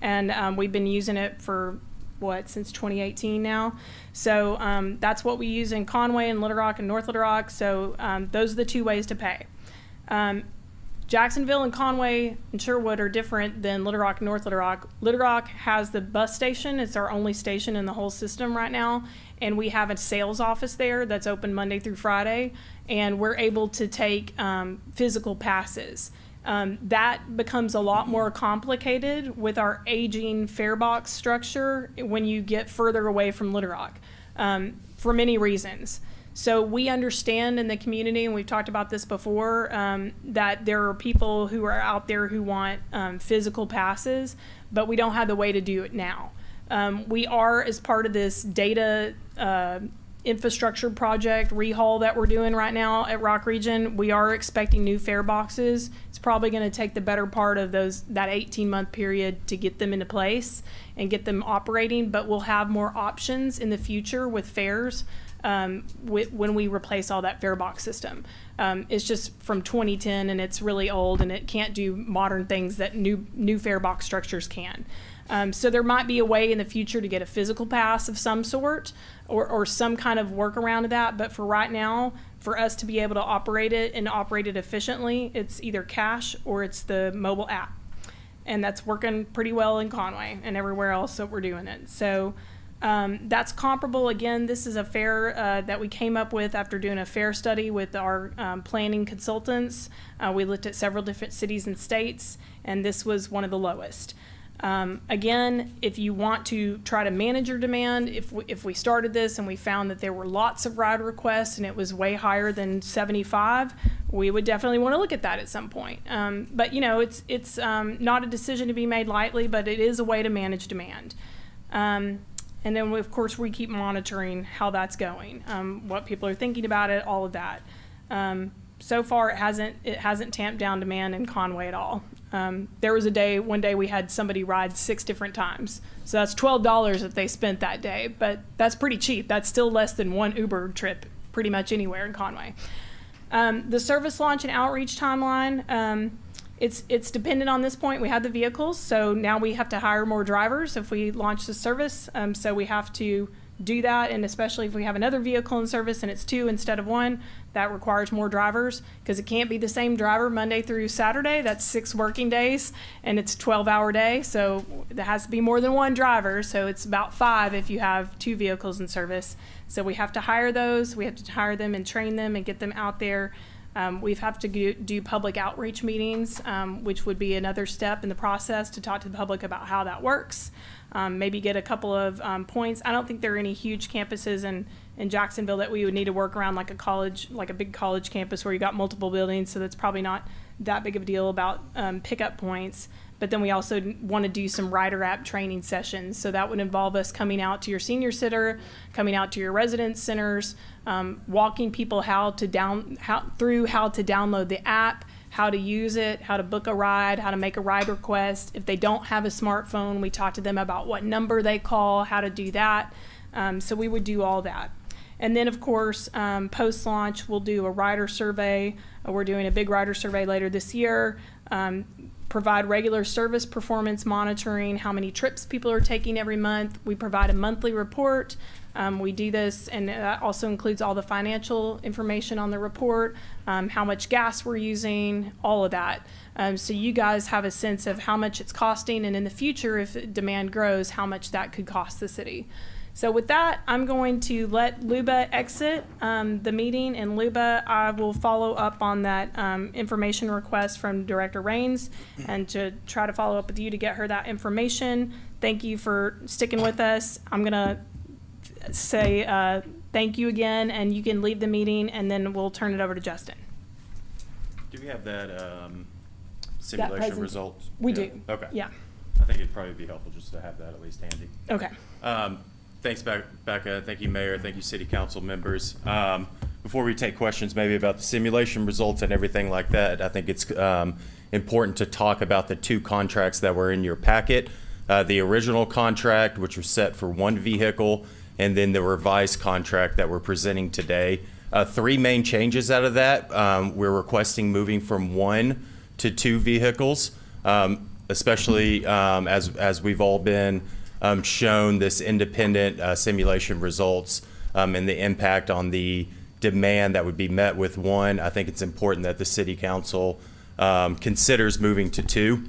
And we've been using it for, since 2018 now. So that's what we use in Conway and Little Rock and North Little Rock. So those are the 2 ways to pay. Jacksonville and Conway and Sherwood are different than Little Rock and North Little Rock. Little Rock has the bus station. It's our only station in the whole system right now. And we have a sales office there that's open Monday through Friday. And we're able to take physical passes. That becomes a lot more complicated with our aging fare box structure when you get further away from Little Rock for many reasons. So we understand in the community, and we've talked about this before, that there are people who are out there who want physical passes, but we don't have the way to do it now. We are, as part of this data infrastructure project rehaul that we're doing right now at Rock Region, we are expecting new fare boxes. It's probably going to take the better part of that 18-month period to get them into place and get them operating, but we'll have more options in the future with fares when we replace all that fare box system. It's just from 2010 and it's really old and it can't do modern things that new fare box structures can. So there might be a way in the future to get a physical pass of some sort or some kind of workaround of that. But for right now, for us to be able to operate it and operate it efficiently, it's either cash or it's the mobile app. And that's working pretty well in Conway and everywhere else that we're doing it. So that's comparable. Again, this is a fare that we came up with after doing a fare study with our planning consultants. We looked at several different cities and states, and this was one of the lowest. Again, if you want to try to manage your demand, if we started this and we found that there were lots of ride requests and it was way higher than 75, we would definitely want to look at that at some point. But it's not a decision to be made lightly, but it is a way to manage demand. And then, of course, we keep monitoring how that's going, what people are thinking about it, all of that. So far, it hasn't tamped down demand in Conway at all. There was one day we had somebody ride 6 different times. So that's $12 that they spent that day, but that's pretty cheap. That's still less than one Uber trip pretty much anywhere in Conway. The service launch and outreach timeline, it's dependent on this point. We have the vehicles, so now we have to hire more drivers if we launch the service. So we have to do that, and especially if we have another vehicle in service and it's 2 instead of 1, that requires more drivers because it can't be the same driver Monday through Saturday. That's 6 working days and it's a 12-hour day, so there has to be more than 1 driver. So it's about 5 if you have 2 vehicles in service. So we have to hire those. We have to hire them and train them and get them out there. We have to do public outreach meetings, which would be another step in the process to talk to the public about how that works. Maybe get a couple of points. I don't think there are any huge campuses in Jacksonville that we would need to work around, like a big college campus where you got multiple buildings, so that's probably not that big of a deal about pickup points. But then we also want to do some rider app training sessions. So that would involve us coming out to your senior center, coming out to your residence centers, walking people how to download the app, how to use it, how to book a ride, how to make a ride request. If they don't have a smartphone, we talk to them about what number they call, how to do that. So we would do all that. And then, of course, post-launch, we'll do a rider survey. We're doing a big rider survey later this year. Provide regular service performance monitoring, how many trips people are taking every month. We provide a monthly report. We do this, and that also includes all the financial information on the report, how much gas we're using, all of that. So you guys have a sense of how much it's costing, and in the future, if demand grows, how much that could cost the city. So with that, I'm going to let Luba exit the meeting, and Luba, I will follow up on that information request from Director Raines and to try to follow up with you to get her that information. Thank you for sticking with us. I'm going to say thank you again, and you can leave the meeting, and then we'll turn it over to Justin. Do we have that simulation results? We do. Okay. Yeah. I think it'd probably be helpful just to have that at least handy. Okay. Thanks, Becca. Thank you, Mayor. Thank you, City Council members. Before we take questions maybe about the simulation results and everything like that, I think it's important to talk about the two contracts that were in your packet. The original contract, which was set for one vehicle, and then the revised contract that we're presenting today. Three main changes out of that. We're requesting moving from 1 to 2 vehicles, especially as we've all been shown this independent simulation results and the impact on the demand that would be met with 1. I think it's important that the City Council considers moving to 2.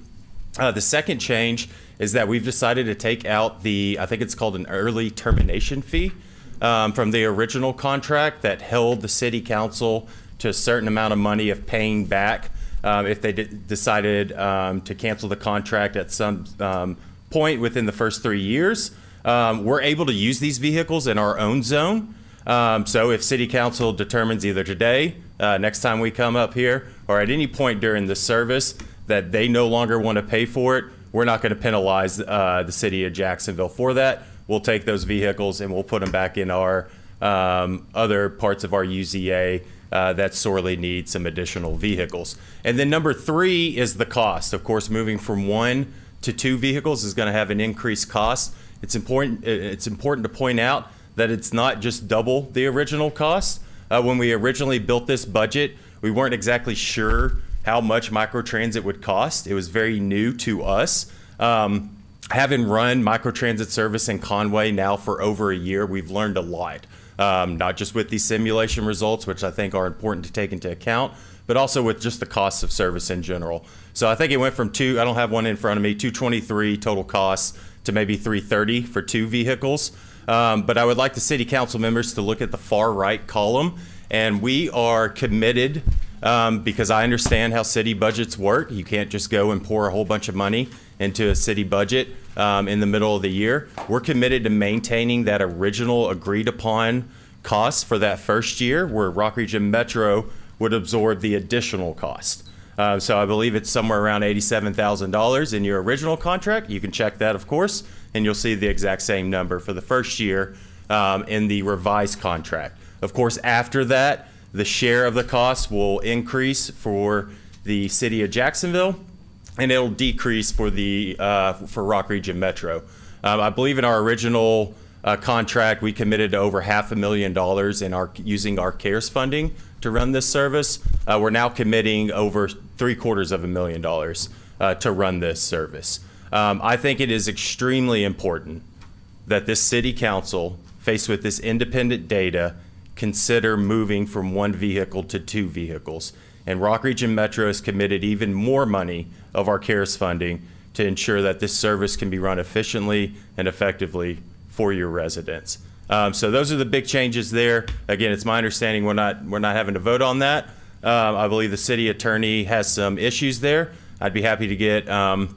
The second change is that we've decided to take out I think it's called an early termination fee from the original contract that held the City Council to a certain amount of money of paying back if they decided to cancel the contract at some point within the first 3 years. We're able to use these vehicles in our own zone. So if City Council determines either today, next time we come up here, or at any point during the service that they no longer want to pay for it, we're not going to penalize the City of Jacksonville for that. We'll take those vehicles and we'll put them back in our other parts of our UZA that sorely need some additional vehicles. And then number 3 is the cost. Of course, moving from 1 to 2 vehicles is going to have an increased cost. It's important to point out that it's not just double the original cost. When we originally built this budget, we weren't exactly sure how much microtransit would cost. It was very new to us. Having run microtransit service in Conway now for over a year, we've learned a lot. Not just with these simulation results, which I think are important to take into account, but also with just the costs of service in general. So I think it went from I don't have one in front of me, 223 total costs to maybe 330 for 2 vehicles. But I would like the City Council members to look at the far right column, and we are committed because I understand how city budgets work. You can't just go and pour a whole bunch of money into a city budget in the middle of the year. We're committed to maintaining that original agreed upon cost for that first year, where Rock Region Metro would absorb the additional cost. So I believe it's somewhere around $87,000 in your original contract. You can check that, of course, and you'll see the exact same number for the first year in the revised contract. Of course, after that, the share of the cost will increase for the City of Jacksonville, and it'll decrease for for Rock Region Metro. I believe in our original contract, we committed to over $500,000 using our CARES funding to run this service. We're now committing over $750,000 to run this service. I think it is extremely important that this City Council, faced with this independent data, consider moving from 1 vehicle to 2 vehicles. And Rock Region Metro has committed even more money of our CARES funding to ensure that this service can be run efficiently and effectively for your residents. So those are the big changes there. Again, it's my understanding we're not having to vote on that. I believe the city attorney has some issues there. I'd be happy to get the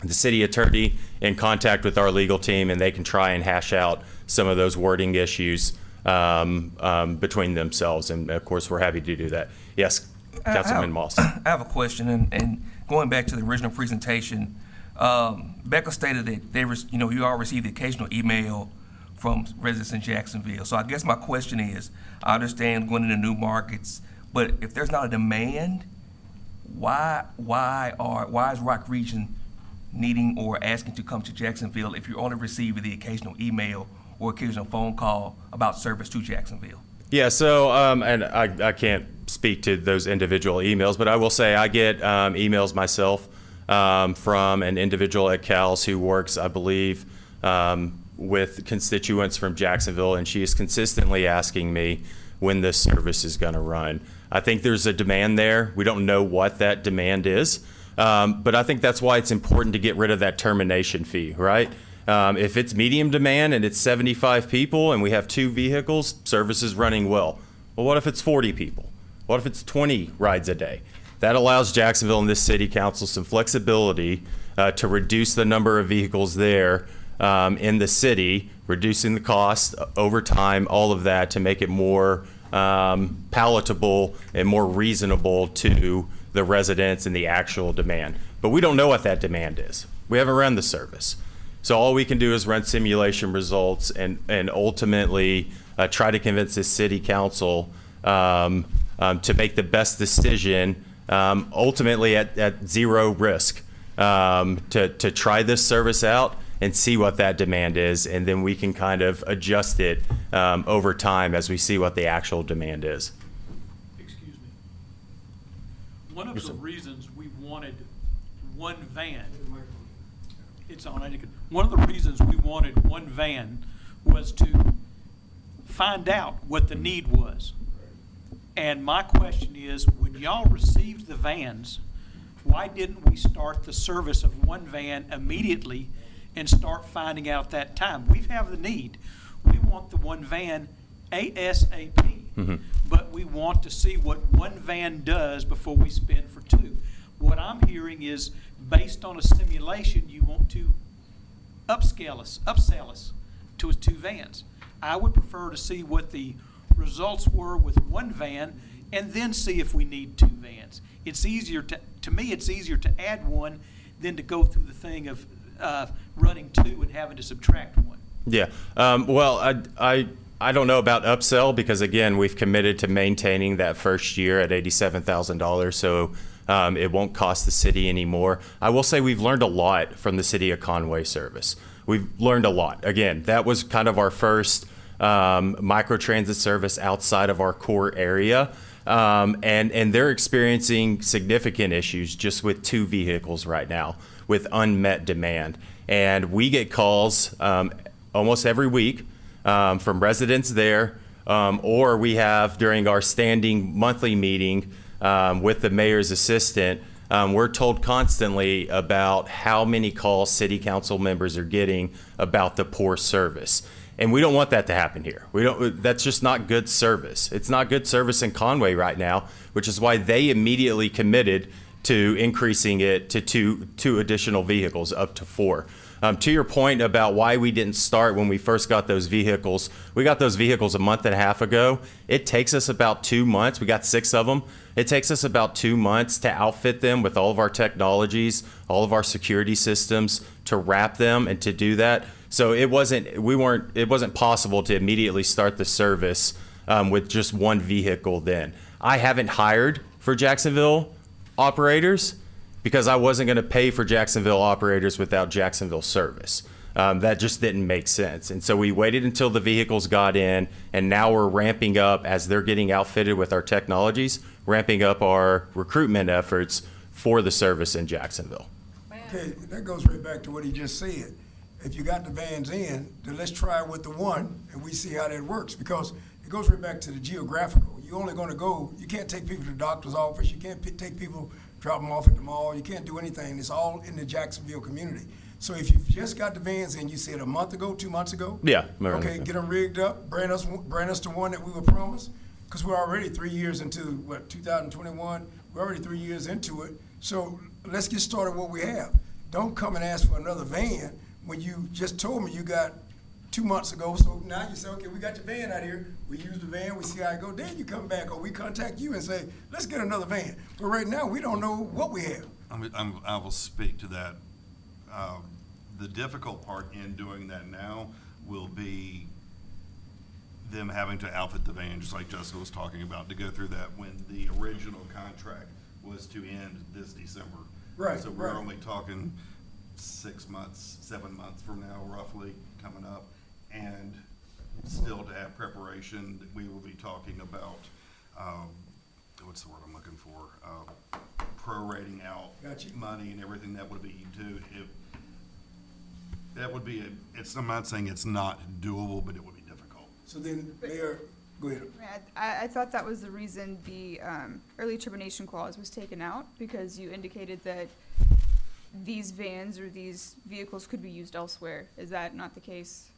city attorney in contact with our legal team, and they can try and hash out some of those wording issues between themselves. And of course, we're happy to do that. Yes, Councilman Moss. I have a question, and going back to the original presentation, Becca stated that you all received the occasional email from residents in Jacksonville. So I guess my question is, I understand going into new markets, but if there's not a demand, why is Rock Region needing or asking to come to Jacksonville if you're only receiving the occasional email or occasional phone call about service to Jacksonville? Yeah, so, and I can't speak to those individual emails, but I will say I get emails myself from an individual at CALS who works, I believe, with constituents from Jacksonville, and she is consistently asking me when this service is going to run. I think there's a demand there. We don't know what that demand is, but I think that's why it's important to get rid of that termination fee, right? If it's medium demand and it's 75 people and we have 2 vehicles, service is running well. Well, what if it's 40 people? What if it's 20 rides a day? That allows Jacksonville and this city council some flexibility to reduce the number of vehicles there in the city, reducing the cost over time, all of that to make it more palatable and more reasonable to the residents and the actual demand. But we don't know what that demand is. We haven't run the service. So all we can do is run simulation results and ultimately try to convince the city council to make the best decision, ultimately at zero risk, to try this service out and see what that demand is, and then we can kind of adjust it over time as we see what the actual demand is. Excuse me. One of the reasons we wanted one van, it's on, one of the reasons we wanted one van was to find out what the need was. And my question is, when y'all received the vans, why didn't we start the service of one van immediately and start finding out that time? We have the need. We want the one van ASAP, but we want to see what one van does before we spend for two. What I'm hearing is, based on a simulation, you want to upsell us to two vans. I would prefer to see what the results were with one van and then see if we need two vans. It's easier to me, it's easier to add one than to go through the thing of running two and having to subtract one. Yeah. Well, I don't know about upsell because, again, we've committed to maintaining that first year at $87,000, so it won't cost the city anymore. I will say we've learned a lot from the City of Conway service. We've learned a lot. Again, that was kind of our first microtransit service outside of our core area, and they're experiencing significant issues just with two vehicles right now with unmet demand. And we get calls almost every week from residents there, or we have during our standing monthly meeting with the mayor's assistant, we're told constantly about how many calls city council members are getting about the poor service. And we don't want that to happen here. That's just not good service. It's not good service in Conway right now, which is why they immediately committed to increasing it to two additional vehicles, up to 4. To your point about why we didn't start when we first got those vehicles, we got those vehicles a month and a half ago. It takes us about 2 months. We got 6 of them. It takes us about 2 months to outfit them with all of our technologies, all of our security systems, to wrap them and to do that. So it wasn't possible to immediately start the service with just one vehicle then. I haven't hired for Jacksonville operators because I wasn't going to pay for Jacksonville operators without Jacksonville service. That just didn't make sense. And so we waited until the vehicles got in, and now we're ramping up as they're getting outfitted with our technologies, ramping up our recruitment efforts for the service in Jacksonville. Okay, that goes right back to what he just said. If you got the vans in, then let's try it with the one and we see how that works, because it goes right back to the geographical. You're only going to go, you can't take people to the doctor's office, you can't take people, drop them off at the mall, you can't do anything. It's all in the Jacksonville community. So if you've just got the vans in, you said a month ago, 2 months ago? Yeah. Okay, get them rigged up, bring us the one that we were promised, because we're already 3 years into, 2021? We're already 3 years into it. So let's get started with what we have. Don't come and ask for another van when you just told me you got 2 months ago. So now you say, okay, we got your van out here. We use the van, we see how it go. Then you come back, or we contact you and say, let's get another van. But right now, we don't know what we have. I will speak to that. The difficult part in doing that now will be them having to outfit the van, just like Jessica was talking about, to go through that when the original contract was to end this December. Right. So we're only talking 6 months, 7 months from now, roughly, coming up. And still to have preparation, we will be talking about, what's the word I'm looking for? Prorating out money and everything that would be due. That would be, I'm not saying it's not doable, but it would be difficult. So then, Mayor, go ahead. I thought that was the reason the early termination clause was taken out, because you indicated that these vans or these vehicles could be used elsewhere. Is that not the case?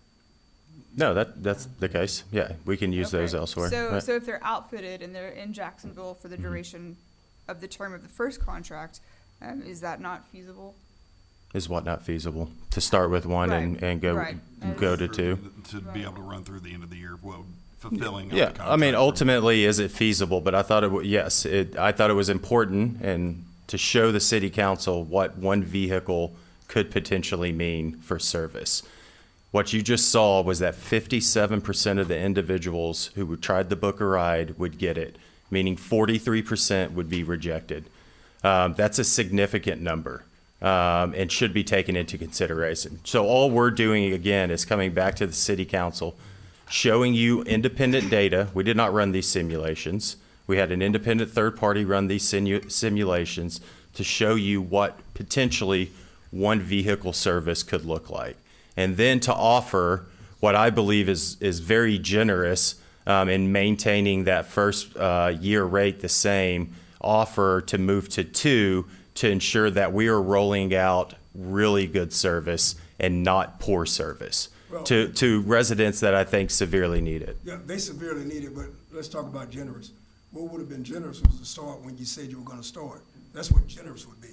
No, that's the case. Yeah, we can use those elsewhere. So, right. so if they're outfitted and they're in Jacksonville for the duration of the term of the first contract, is that not feasible? Is what not feasible? To start with one and go to two? To be able to run through the end of the year, fulfilling. Yeah, I mean, ultimately, is it feasible? But I thought I thought it was important and to show the city council what one vehicle could potentially mean for service. What you just saw was that 57% of the individuals who tried to book a ride would get it, meaning 43% would be rejected. That's a significant number and should be taken into consideration. So all we're doing, again, is coming back to the city council, showing you independent data. We did not run these simulations. We had an independent third party run these simulations to show you what potentially one vehicle service could look like. And then to offer what I believe is very generous in maintaining that first year rate the same, offer to move to 2 to ensure that we are rolling out really good service and not poor service Well, to residents that I think severely need it. Yeah, they severely need it, but let's talk about generous. What would have been generous was to start when you said you were gonna start. That's what generous would be.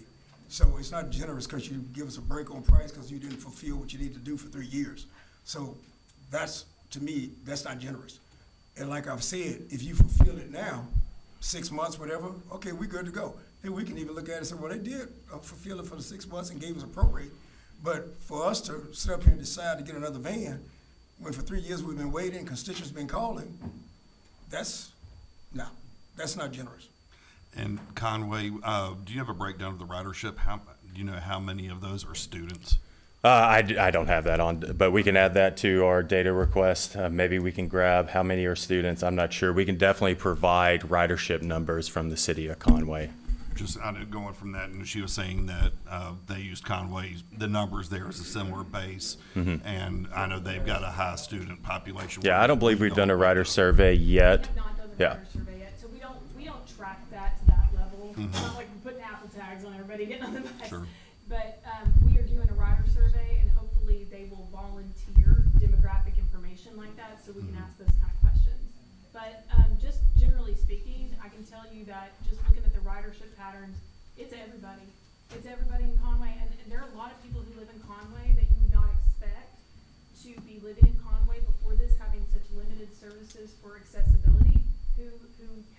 So it's not generous because you give us a break on price because you didn't fulfill what you need to do for 3 years. So that's, to me, that's not generous. And like I've said, if you fulfill it now, 6 months, whatever, okay, we good to go. Then we can even look at it and say, well, they did fulfill it for the 6 months and gave us a prorate. But for us to sit up here and decide to get another van, when for 3 years we've been waiting, constituents been calling, that's not generous. And Conway, do you have a breakdown of the ridership? Do you know how many of those are students? I don't have that on, but we can add that to our data request. Maybe we can grab how many are students. I'm not sure. We can definitely provide ridership numbers from the city of Conway. Just going from that, and she was saying that they used Conway's, the numbers there is a similar base, and I know they've got a high student population. Yeah, I don't believe we've done a rider survey yet. We have not done the Yeah. rider survey yet, so we don't track that to that level. It's not like we're putting Apple tags on everybody getting on the bus. Sure. But we are doing a rider survey, and hopefully they will volunteer demographic information like that, so we can ask those kind of questions. But just generally speaking, I can tell you that just looking at the ridership patterns, it's everybody. It's everybody in Conway, and there are a lot of people who live in Conway that you would not expect to be living in Conway before this, having such limited services for accessibility, who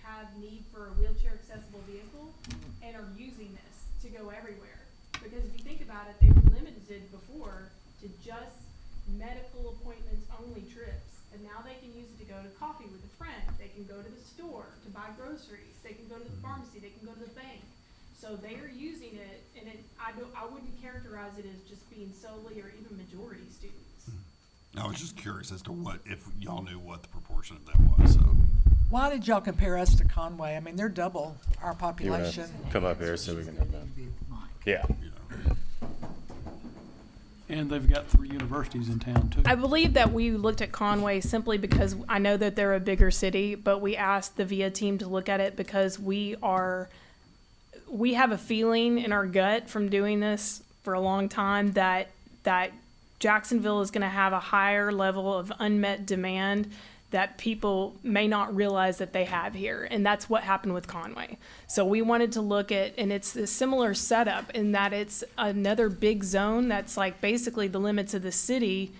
have need for a wheelchair accessible vehicle and are using this to go everywhere. Because if you think about it, they were limited before to just medical appointments only trips. And now they can use it to go to coffee with a friend. They can go to the store to buy groceries. They can go to the pharmacy. They can go to the bank. So they are using it, and I wouldn't characterize it as just being solely or even majority students. I was just curious as to if y'all knew what the proportion of that was, so. Why did y'all compare us to Conway? I mean, they're double our You wanna population. come up here so we can have that? Yeah. And they've got 3 universities in town too. I believe that we looked at Conway simply because I know that they're a bigger city, but we asked the VIA team to look at it because we have a feeling in our gut from doing this for a long time that Jacksonville is going to have a higher level of unmet demand that people may not realize that they have here. And that's what happened with Conway. So we wanted to look at, and it's a similar setup in that it's another big zone that's like basically the limits of the city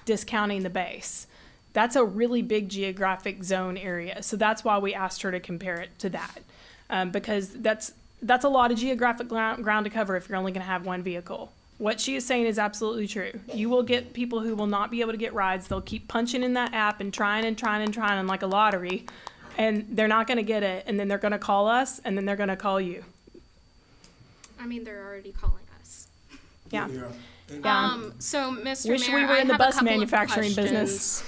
discounting the base. That's a really big geographic zone area. So that's why we asked her to compare it to that. Because that's a lot of geographic ground to cover if you're only going to have one vehicle. What she is saying is absolutely true. You will get people who will not be able to get rides. They'll keep punching in that app and trying like a lottery, and they're not going to get it. And then they're going to call us, and then they're going to call you. I mean, they're already calling us. Yeah. So, Mr. Wish Mayor, we were I in the have a bus couple of manufacturing business.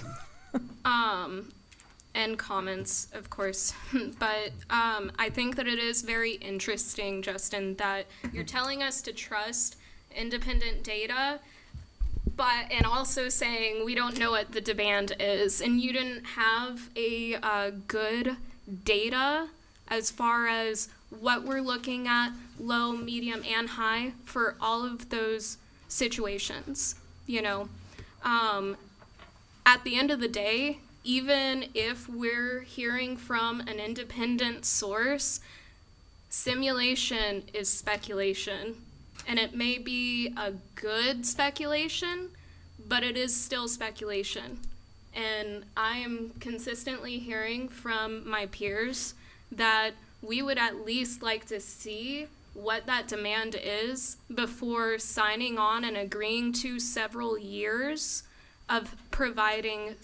And comments, of course. But I think that it is very interesting, Justin, that you're telling us to trust independent data, and also saying we don't know what the demand is, and you didn't have a good data as far as what we're looking at, low, medium, and high for all of those situations. At the end of the day, even if we're hearing from an independent source, simulation is speculation. And it may be a good speculation, but it is still speculation. And I am consistently hearing from my peers that we would at least like to see what that demand is before signing on and agreeing to several years of providing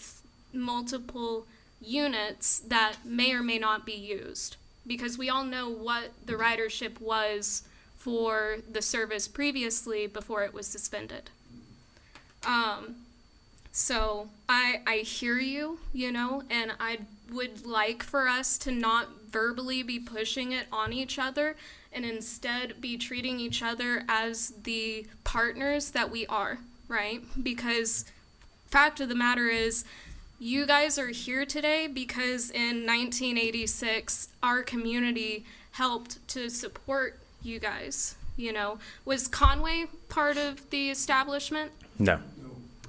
multiple units that may or may not be used. Because we all know what the ridership was for the service previously before it was suspended. So I hear you, you know, and I would like for us to not verbally be pushing it on each other and instead be treating each other as the partners that we are, right? Because fact of the matter is, you guys are here today because in 1986, our community helped to support you guys, you know. Was Conway part of the establishment? No.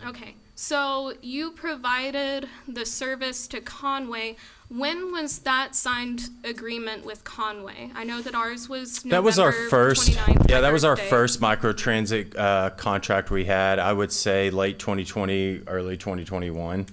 Okay, so you provided the service to Conway. When was that signed agreement with Conway? I know that ours was November That was our first, 29th, yeah, my that was our birthday. first microtransit contract we had. I would say late 2020, early 2021.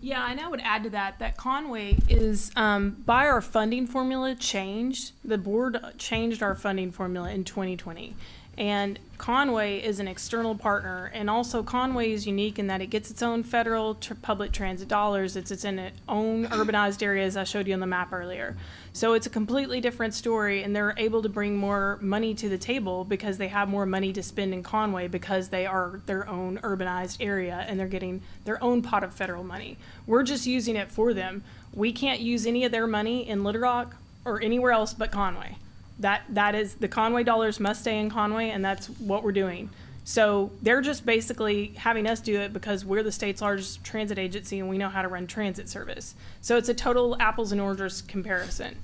Yeah, and I would add to that, that Conway is, by our funding formula changed, the board changed our funding formula in 2020. And Conway is an external partner, and also Conway is unique in that it gets its own federal public transit dollars. It's in its own urbanized areas I showed you on the map earlier. So it's a completely different story, and they're able to bring more money to the table because they have more money to spend in Conway because they are their own urbanized area and they're getting their own pot of federal money. We're just using it for them. We can't use any of their money in Little Rock or anywhere else but Conway. That is, the Conway dollars must stay in Conway, and that's what we're doing. So they're just basically having us do it because we're the state's largest transit agency and we know how to run transit service. So it's a total apples and oranges comparison.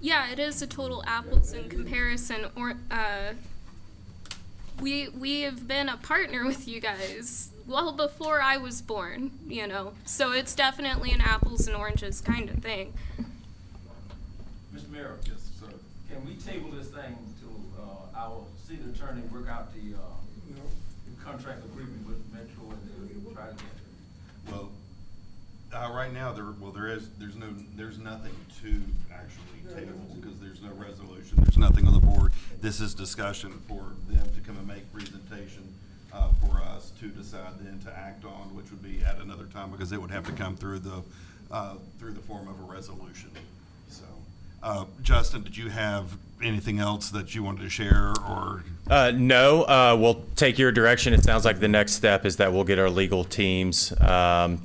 Yeah, it is a total apples in comparison. Or we have been a partner with you guys well before I was born, you know. So it's definitely an apples and oranges kind of thing. Mr. Mayor, yes, sir. Can we table this thing to our city attorney work out the contract agreement with Metro and then try to get it? Well, right now, there's nothing to actually table because there's no resolution. There's nothing on the board. This is discussion for them to come and make presentation for us to decide then to act on, which would be at another time because it would have to come through the form of a resolution. So, Justin, did you have anything else that you wanted to share or? No, we'll take your direction. It sounds like the next step is that we'll get our legal teams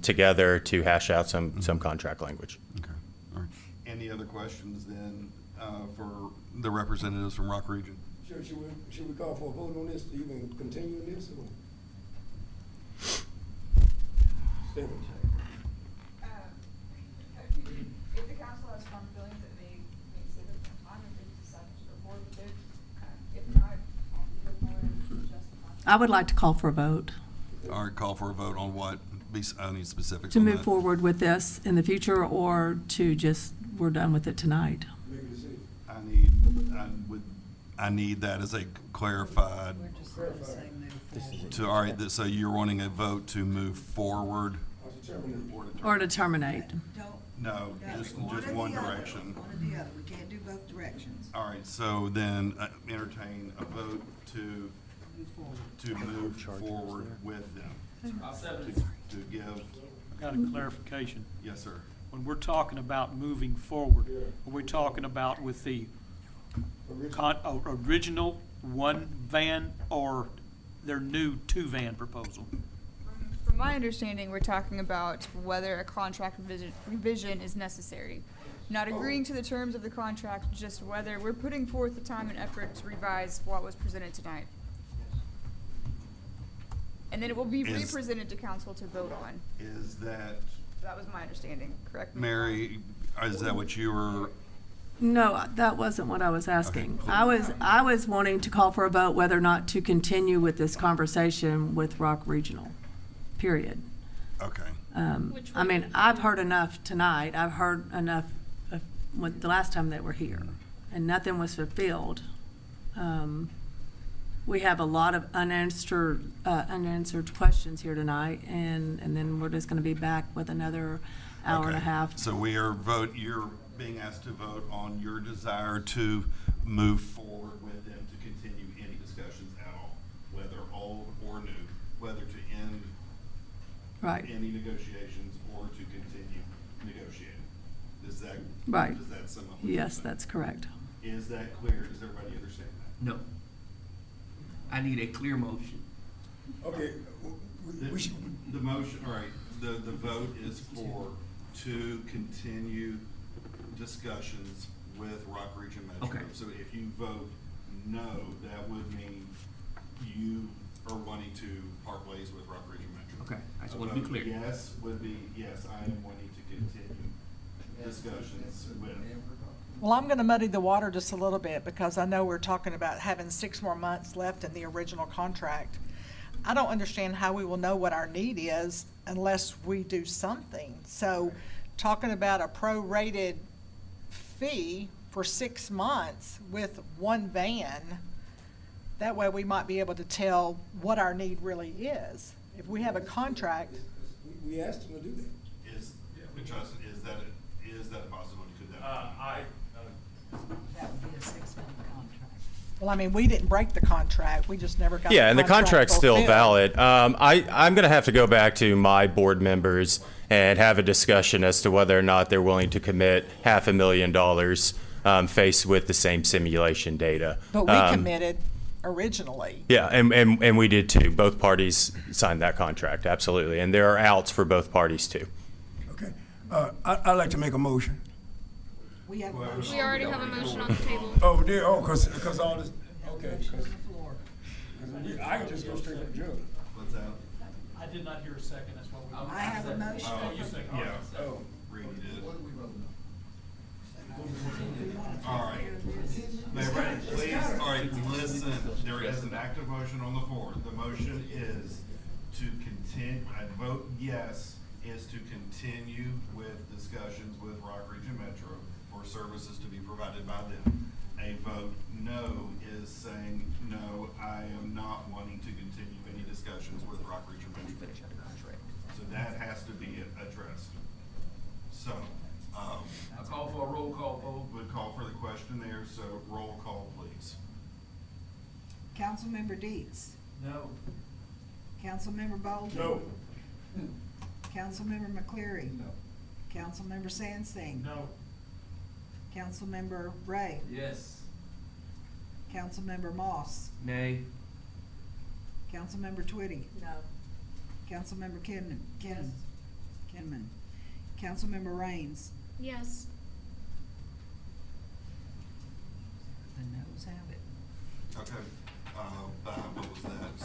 together to hash out some contract language. Okay, all right. Any other questions then for the representatives from Rock Region? Sure, should we call for a vote on this to even continue this? Or? Stephanie. If the council has strong feelings, it may save it some time if they decide to go forward with it. If not, I'll be more than justified. I would like to call for a vote All right, call for a vote on what? I need specifics to on move that. forward with this in the future, or to just, we're done with it tonight. I need that as a clarified, all right, so you're wanting a vote to move forward? Or to terminate. No, just one direction. One or the other. We can't do both directions. All right, so then entertain a vote to move forward with them. I'll second it. To give, I got a clarification. yes, sir. When we're talking about moving forward, are we talking about with the original one van or their new two van proposal? From my understanding, we're talking about whether a contract revision is necessary. Not agreeing to the terms of the contract, just whether we're putting forth the time and effort to revise what was presented tonight. And then it will be represented to council to vote on. Is that, That was my understanding, correct me? Mary, is that what you were? No, that wasn't what I was asking. I was wanting to call for a vote whether or not to continue with this conversation with Rock Regional, period. Okay. I mean, I've heard enough tonight. I've heard enough with the last time they were here, and nothing was fulfilled. We have a lot of unanswered questions here tonight, and then we're just gonna be back with another hour and a Okay. half. So you're being asked to vote on your desire to move forward with them to continue any discussions at all, whether old or new, whether to end Right. any negotiations or to continue negotiating. Does that, Right. does that sum up? Yes, that's correct. Is that clear? Does everybody understand that? No. I need a clear motion. Okay, we should, The motion, all right, the vote is to continue discussions with Rock Region Metro. Okay. So if you vote no, that would mean you are wanting to part ways with Rock Region Metro. Okay, I just A want to be vote clear. Yes would be, yes, I am wanting to continue discussions with. Well, I'm gonna muddy the water just a little bit because I know we're talking about having 6 more months left in the original contract. I don't understand how we will know what our need is unless we do something. So talking about a prorated fee for 6 months with one van, that way we might be able to tell what our need really is. If we have a contract, we asked them to do that. Is, Justin, is that a possibility? Could that? That would be a 6-month contract. well, I mean, we didn't break the contract, we just never got Yeah, and the contract's still fulfilled. valid. I'm going to have to go back to my board members and have a discussion as to whether or not they're willing to commit $500,000 faced with the same simulation data. But we committed originally. Yeah, and we did too. Both parties signed that contract, absolutely. And there are outs for both parties too. Okay, I'd like to make a motion. We have a motion. We already have a motion on the table. Oh, dear, oh, cause all this, okay. 'Cause I can just go straight for the judge. What's that? I did not hear a second, that's why we. I have a motion. Oh, you second. Yeah. Oh. Reed did. All right. Everybody, please, all right, listen, there is an active motion on the floor. The motion is to continue, I vote yes, is to continue with discussions with Rock Region Metro for services to be provided by them. A vote no is saying, no, I am not wanting to continue any discussions with Rock Region Metro. So that has to be addressed. So, I call for a roll call vote. would call for the question there, so roll call, please. Councilmember Deets. No. Councilmember Bolden. No. Councilmember McCleary. No. Councilmember Sandstein. No. Councilmember Ray. Yes. Councilmember Moss. Nay. Councilmember Twitty. No. Councilmember Kinman. Councilmember Raines. Yes. The noes have it. Okay, by, what was that?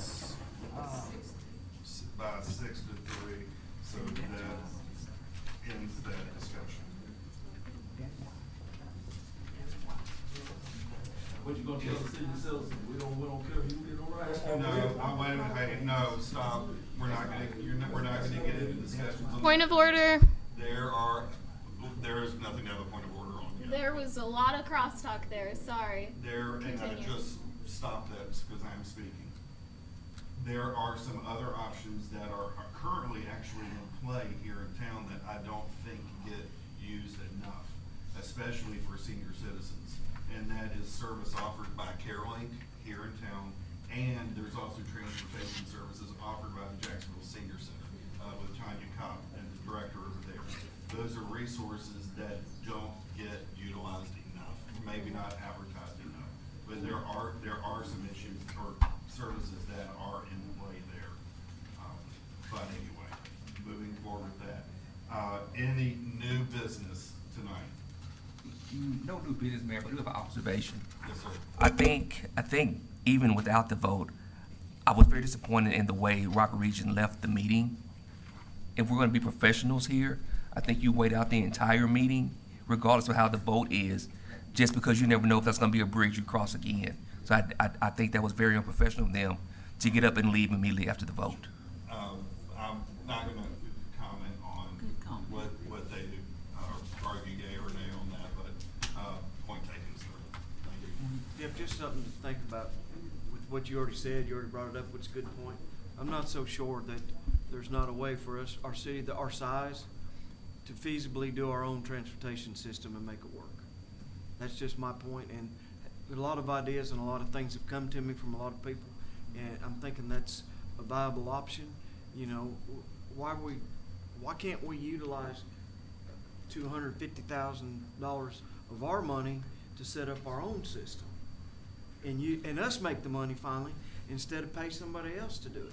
By 6 to 3, so that ends that discussion. What you gonna tell the city citizens? We don't care who did all right. No, wait a minute, hey, no, stop. We're not gonna get into discussions. on Point of order. There is nothing to have a point of order on yet. There was a lot of crosstalk there, sorry. And I Continue. just stopped that because I'm speaking. There are some other options that are currently actually in play here in town that I don't think get used enough, especially for senior citizens. And that is service offered by CareLink here in town, and there's also transportation services offered by the Jacksonville Senior Center, with Tanya Cobb and the director over there. Those are resources that don't get utilized enough, maybe not advertised enough. But there are some issues or services that are in play there. But anyway, moving forward with that. Any new business tonight? No new business, Mayor, but I do have an observation. Yes, sir. I think even without the vote, I was very disappointed in the way Rock Region left the meeting. If we're gonna be professionals here, I think you wait out the entire meeting, regardless of how the vote is, just because you never know if that's gonna be a bridge you cross again. So I think that was very unprofessional of them to get up and leave immediately after the vote. I'm not gonna comment on what they do, argue yea or nay on that, but, point taken, sir. Thank you. Jeff, just something to think about with what you already said, you already brought it up, which is a good point. I'm not so sure that there's not a way for us, our city, our size, to feasibly do our own transportation system and make it work. That's just my point, and a lot of ideas and a lot of things have come to me from a lot of people, and I'm thinking that's a viable option. You know, why can't we utilize $250,000 of our money to set up our own system? And us make the money finally, instead of pay somebody else to do it.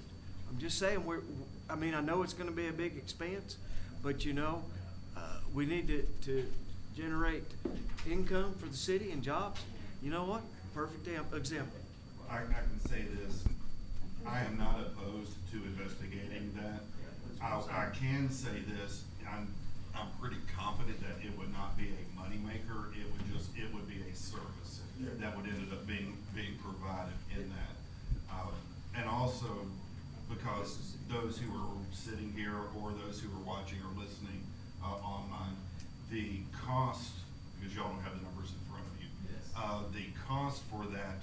I'm just saying, I mean, I know it's gonna be a big expense, but you know, we need to generate income for the city and jobs. You know what? Perfect example. I can say this, I am not opposed to investigating that. I can say this, I'm pretty confident that it would not be a moneymaker, it would be a service that would end up being provided in that. And also, because those who are sitting here or those who are watching or listening online, the cost, because y'all don't have the numbers in front of you, the cost for that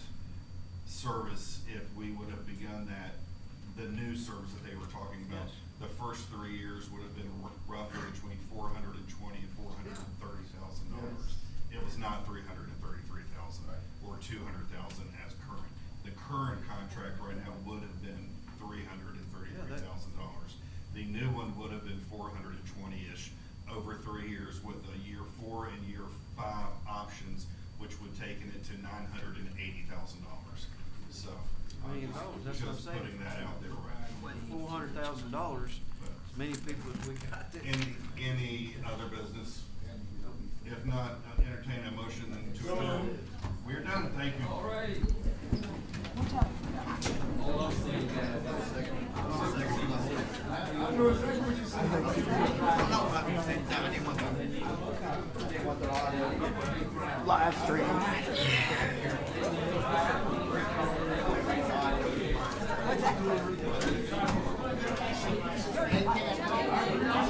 service, if we would have begun that, the new service that they were talking about, the first 3 years would have been roughly between $420,000 and $430,000. It was not $333,000 or $200,000 as current. The current contract right now would have been $333,000. The new one would have been 420-ish over 3 years with a year 4 and year 5 options, which would take it to $980,000. So That's what I'm just saying. putting that out there right now. $400,000. Many people if we got this. Any other business? If not, entertain a motion to